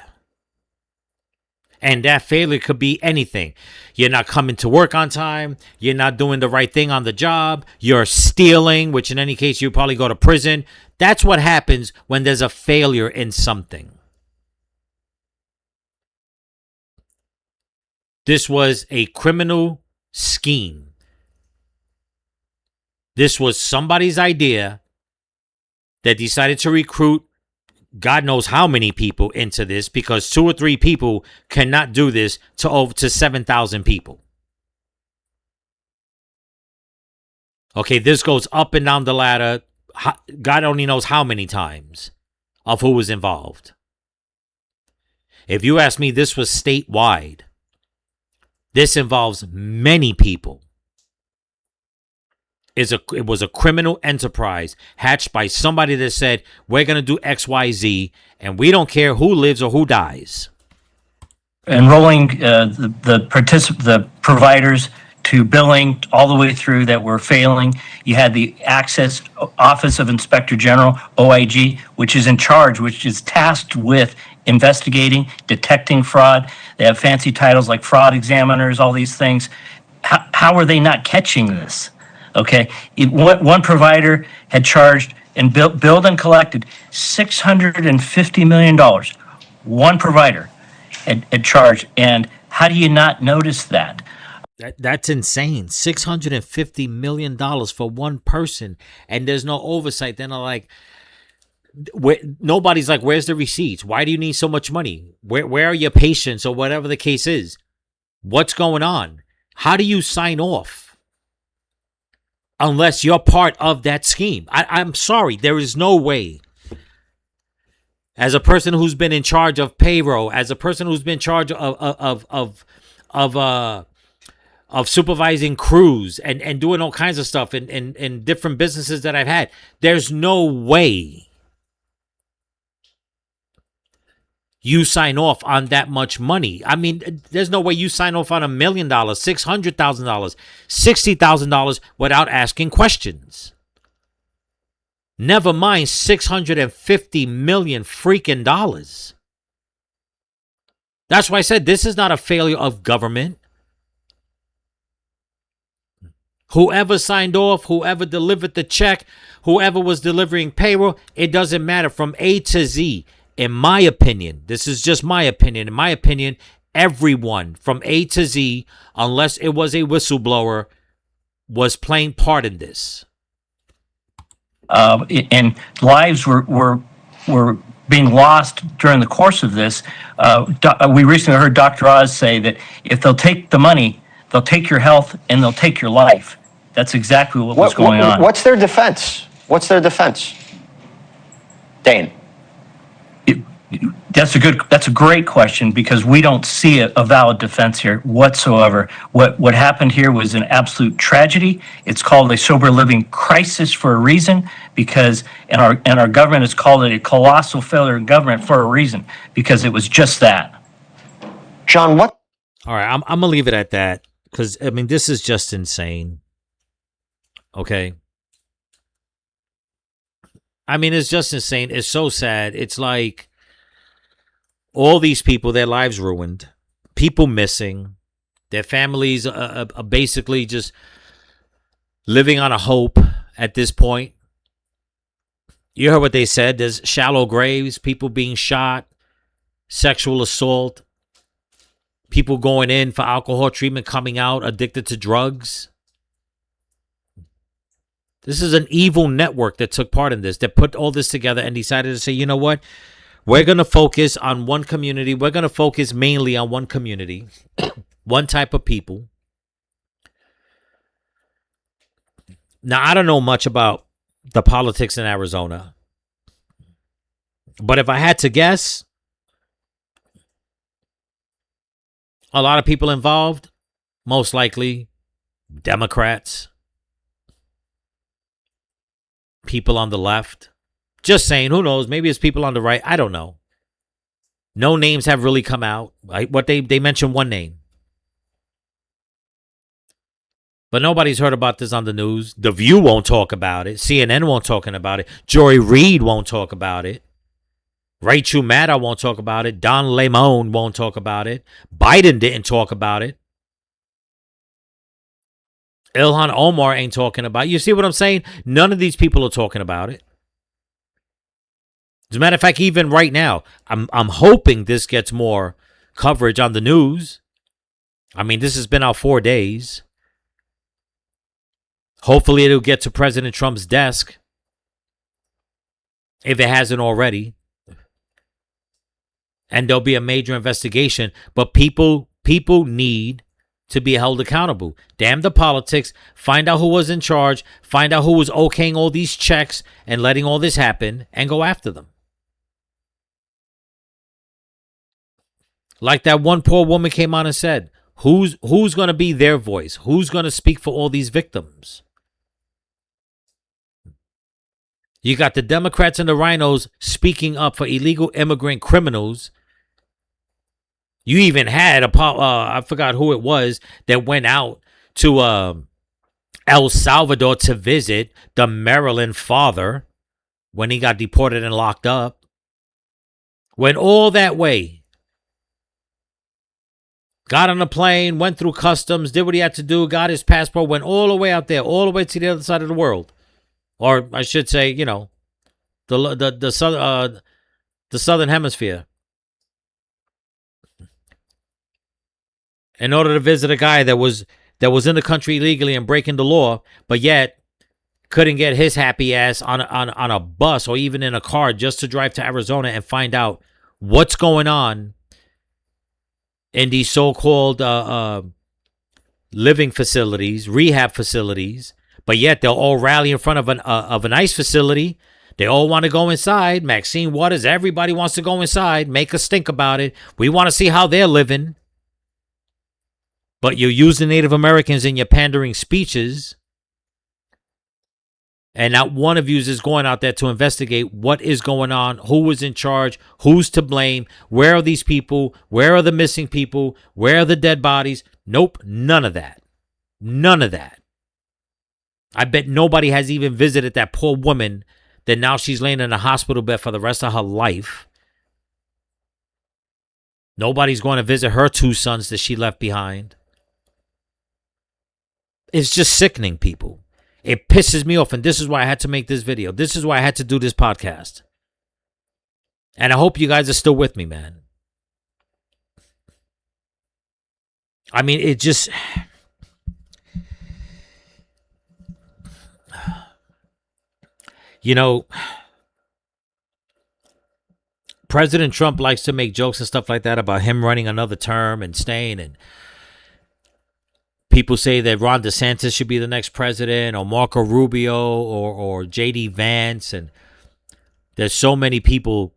And that failure could be anything. You're not coming to work on time. You're not doing the right thing on the job. You're stealing, which in any case, you probably go to prison. That's what happens when there's a failure in something. This was a criminal scheme. This was somebody's idea that decided to recruit God knows how many people into this, because 2 or 3 people cannot do this to 7,000 people. Okay, this goes up and down the ladder. God only knows how many times of who was involved. If you ask me, this was statewide. This involves many people. It was a criminal enterprise hatched by somebody that said, we're going to do XYZ, and we don't care who lives or who dies. Enrolling the providers to billing all the way through that were failing. You had the Access Office of Inspector General, OIG, which is in charge, which is tasked with investigating, detecting fraud. They have fancy titles like fraud examiners, all these things. How are they not catching this? Okay, one provider had charged and billed and collected $650 million. One provider had charged, and how do you not notice that? That's insane. $650 million for one person, and there's no oversight. Then like, nobody's like, where's the receipts? Why do you need so much money? Where are your patients, or whatever the case is? What's going on? How do you sign off? Unless you're part of that scheme. I'm sorry, there is no way. As a person who's been in charge of payroll, as a person who's been in charge of supervising crews and doing all kinds of stuff in different businesses that I've had, there's no way you sign off on that much money. I mean, there's no way you sign off on $1 million, $600,000, $60,000 without asking questions. Never mind $650 million freaking dollars. That's why I said this is not a failure of government. Whoever signed off, whoever delivered the check, whoever was delivering payroll, it doesn't matter. From A to Z, in my opinion, this is just my opinion. In my opinion, everyone from A to Z, unless it was a whistleblower, was playing part in this. And lives were being lost during the course of this. We recently heard Dr. Oz say that if they'll take the money, they'll take your health and they'll take your life. That's exactly what was going on. What's their defense? What's their defense? Dane. That's a great question, because we don't see a valid defense here whatsoever. What happened here was an absolute tragedy. It's called a sober living crisis for a reason, because and our government has called it a colossal failure of government for a reason, because it was just that. John, what? All right, I'm gonna leave it at that, because I mean, this is just insane. Okay. I mean, it's just insane. It's so sad. It's like all these people, their lives ruined, people missing, their families are basically just living on a hope at this point. You heard what they said. There's shallow graves, people being shot, sexual assault, people going in for alcohol treatment, coming out addicted to drugs. This is an evil network that took part in this, that put all this together and decided to say, you know what? We're going to focus on one community. We're going to focus mainly on one community, one type of people. Now, I don't know much about the politics in Arizona, but if I had to guess, a lot of people involved, most likely Democrats, people on the left. Just saying, who knows? Maybe it's people on the right. I don't know. No names have really come out. Right? What they mentioned one name. But nobody's heard about this on the news. The View won't talk about it. CNN won't talk about it. Joy Reid won't talk about it. Rachel Maddow won't talk about it. Don Lemon won't talk about it. Biden didn't talk about it. Ilhan Omar ain't talking about it. You see what I'm saying? None of these people are talking about it. As a matter of fact, even right now, I'm hoping this gets more coverage on the news. I mean, this has been out 4 days. Hopefully it'll get to President Trump's desk, if it hasn't already. And there'll be a major investigation. But people need to be held accountable. Damn the politics. Find out who was in charge. Find out who was okaying all these checks and letting all this happen, and go after them. Like that one poor woman came on and said, who's going to be their voice? Who's going to speak for all these victims? You got the Democrats and the rhinos speaking up for illegal immigrant criminals. You even had I forgot who it was that went out to El Salvador to visit the Maryland father when he got deported and locked up. Went all that way. Got on a plane, went through customs, did what he had to do, got his passport, went all the way out there, all the way to the other side of the world. Or I should say, you know, the southern hemisphere. In order to visit a guy that was in the country illegally and breaking the law, but yet couldn't get his happy ass on a bus or even in a car just to drive to Arizona and find out what's going on in these so-called living facilities, rehab facilities, but yet they'll all rally in front of an ICE facility. They all want to go inside. Maxine Waters, everybody wants to go inside, make a stink about it. We want to see how they're living. But you're using Native Americans in your pandering speeches. And not one of you is going out there to investigate what is going on, who was in charge, who's to blame, where are these people, where are the missing people, where are the dead bodies? Nope, none of that. None of that. I bet nobody has even visited that poor woman that now she's laying in a hospital bed for the rest of her life. Nobody's going to visit her 2 sons that she left behind. It's just sickening, people. It pisses me off, and this is why I had to make this video. This is why I had to do this podcast. And I hope you guys are still with me, man. I mean, it just... You know, President Trump likes to make jokes and stuff like that about him running another term and staying, and people say that Ron DeSantis should be the next president, or Marco Rubio, or J.D. Vance. And there's so many people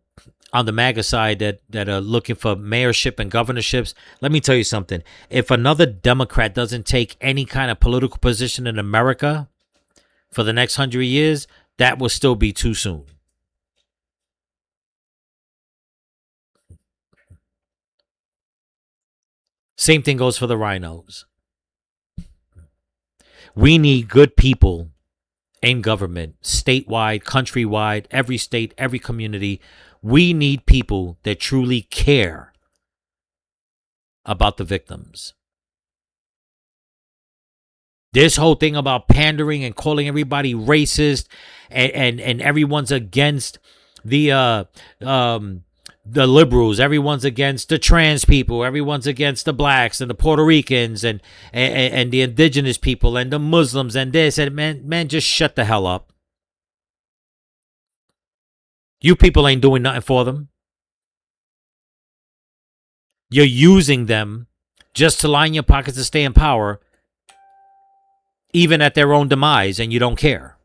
on the MAGA side that are looking for mayorship and governorships. Let me tell you something. If another Democrat doesn't take any kind of political position in America for the next 100 years, that will still be too soon. Same thing goes for the rhinos. We need good people in government, statewide, countrywide, every state, every community. We need people that truly care about the victims. This whole thing about pandering and calling everybody racist and everyone's against the liberals, everyone's against the trans people, everyone's against the blacks and the Puerto Ricans and the indigenous people and the Muslims and this, and man, just shut the hell up. You people ain't doing nothing for them. You're using them just to line your pockets to stay in power, even at their own demise, and you don't care.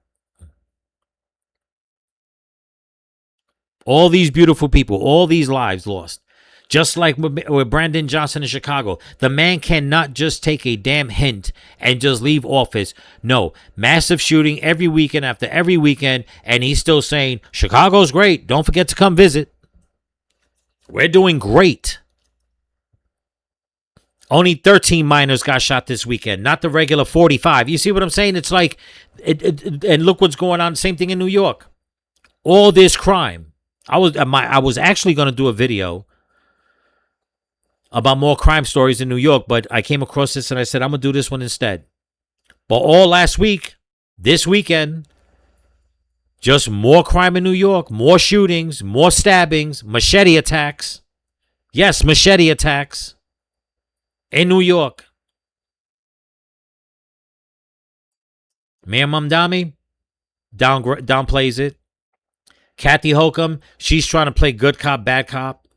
All these beautiful people, all these lives lost. Just like with Brandon Johnson in Chicago. The man cannot just take a damn hint and just leave office. No, massive shooting every weekend after every weekend, and he's still saying, Chicago's great. Don't forget to come visit. We're doing great. Only 13 minors got shot this weekend, not the regular 45. You see what I'm saying? It's like, and look what's going on. Same thing in New York. All this crime. I was actually going to do a video about more crime stories in New York, but I came across this and I said, I'm going to do this one instead. But all last week, this weekend, just more crime in New York, more shootings, more stabbings, machete attacks. Yes, machete attacks in New York. Mayor Mamdani downplays it. Kathy Hochul, she's trying to play good cop, bad cop.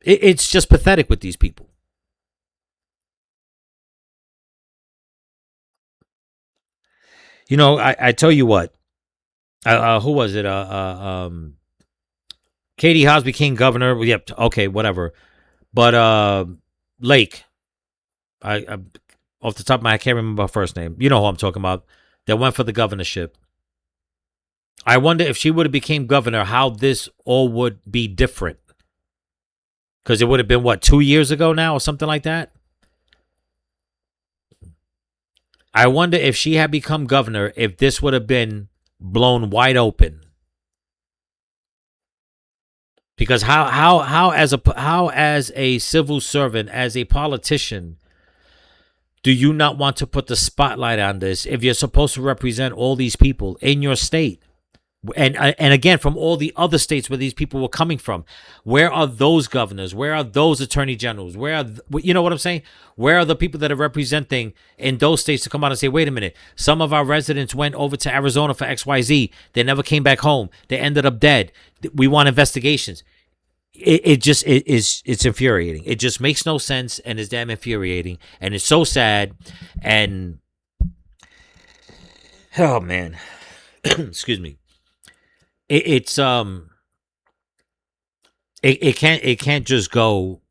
It's just pathetic with these people. You know, I tell you what. Who was it? Katie Hobbs became governor. Well, yep. Okay, whatever. But Lake, I off the top of my head, I can't remember her first name. You know who I'm talking about. That went for the governorship. I wonder if she would have became governor, how this all would be different. Because it would have been, what, 2 years ago now or something like that? I wonder if she had become governor, if this would have been blown wide open. Because how as a civil servant, as a politician, do you not want to put the spotlight on this if you're supposed to represent all these people in your state? And again, from all the other states where these people were coming from, where are those governors? Where are those attorney generals? Where are, you know what I'm saying? Where are the people that are representing in those states to come out and say, wait a minute, some of our residents went over to Arizona for XYZ. They never came back home. They ended up dead. We want investigations. It's infuriating. It just makes no sense and is damn infuriating. And it's so sad. And, oh man, excuse me. It can't just go.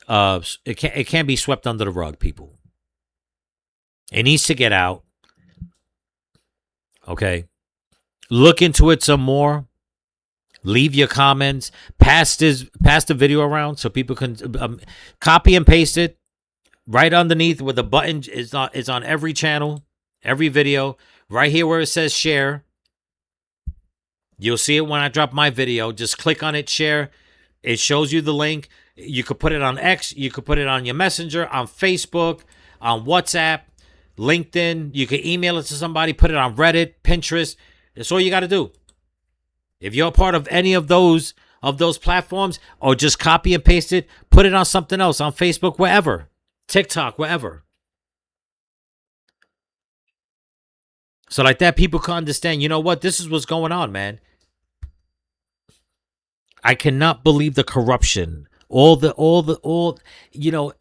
It can't be swept under the rug, people. It needs to get out. Okay, look into it some more. Leave your comments. Pass the video around so people can copy and paste it right underneath where the button is on every channel, every video. Right here where it says share. You'll see it when I drop my video. Just click on it, share. It shows you the link. You could put it on X. You could put it on your Messenger, on Facebook, on WhatsApp, LinkedIn. You could email it to somebody, put it on Reddit, Pinterest. That's all you got to do. If you're a part of any of those platforms, or just copy and paste it, put it on something else, on Facebook, wherever, TikTok, wherever. So like that, people can understand, you know what? This is what's going on, man. I cannot believe the corruption. All, you know,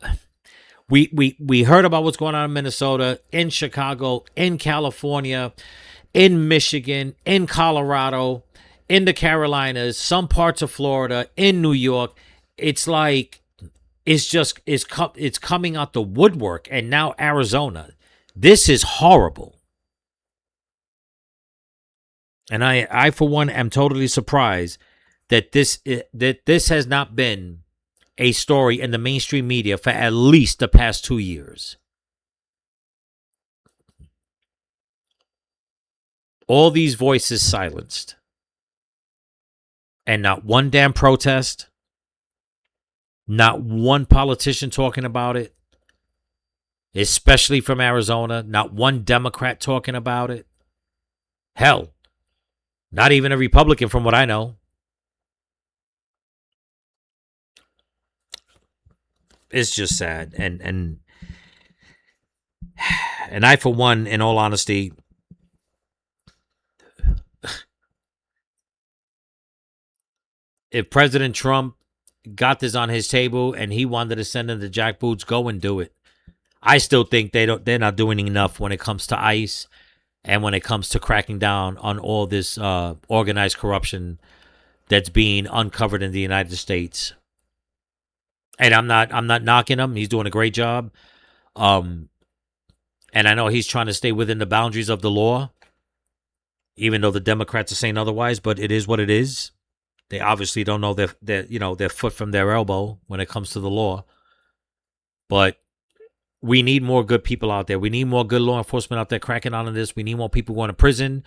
we heard about what's going on in Minnesota, in Chicago, in California, in Michigan, in Colorado, in the Carolinas, some parts of Florida, in New York. It's like, it's coming out the woodwork. And now Arizona. This is horrible. And I for one, am totally surprised that this has not been a story in the mainstream media for at least the past 2 years. All these voices silenced. And not one damn protest. Not one politician talking about it. Especially from Arizona. Not one Democrat talking about it. Hell. Not even a Republican from what I know. It's just sad. And I, for one, in all honesty, if President Trump got this on his table and he wanted to send in the jackboots, go and do it. I still think they're not doing enough when it comes to ICE and when it comes to cracking down on all this organized corruption that's being uncovered in the United States. And I'm not knocking him. He's doing a great job. And I know he's trying to stay within the boundaries of the law, even though the Democrats are saying otherwise, but it is what it is. They obviously don't know their foot from their elbow when it comes to the law. But we need more good people out there. We need more good law enforcement out there cracking down on this. We need more people going to prison,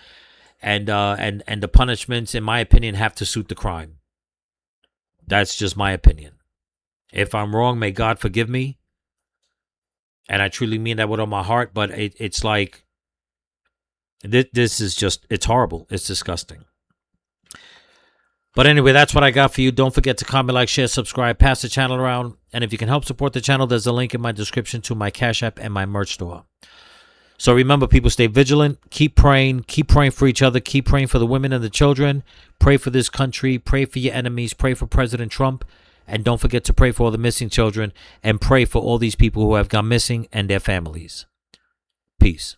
and the punishments, in my opinion, have to suit the crime. That's just my opinion. If I'm wrong, may God forgive me. And I truly mean that with all my heart. But it's like, this is just, it's horrible. It's disgusting. But anyway, that's what I got for you. Don't forget to comment, like, share, subscribe, pass the channel around. And if you can help support the channel, there's a link in my description to my Cash App and my merch store. So remember, people, stay vigilant. Keep praying for each other. Keep praying for the women and the children. Pray for this country. Pray for your enemies. Pray for President Trump. And don't forget to pray for all the missing children. And pray for all these people who have gone missing and their families. Peace.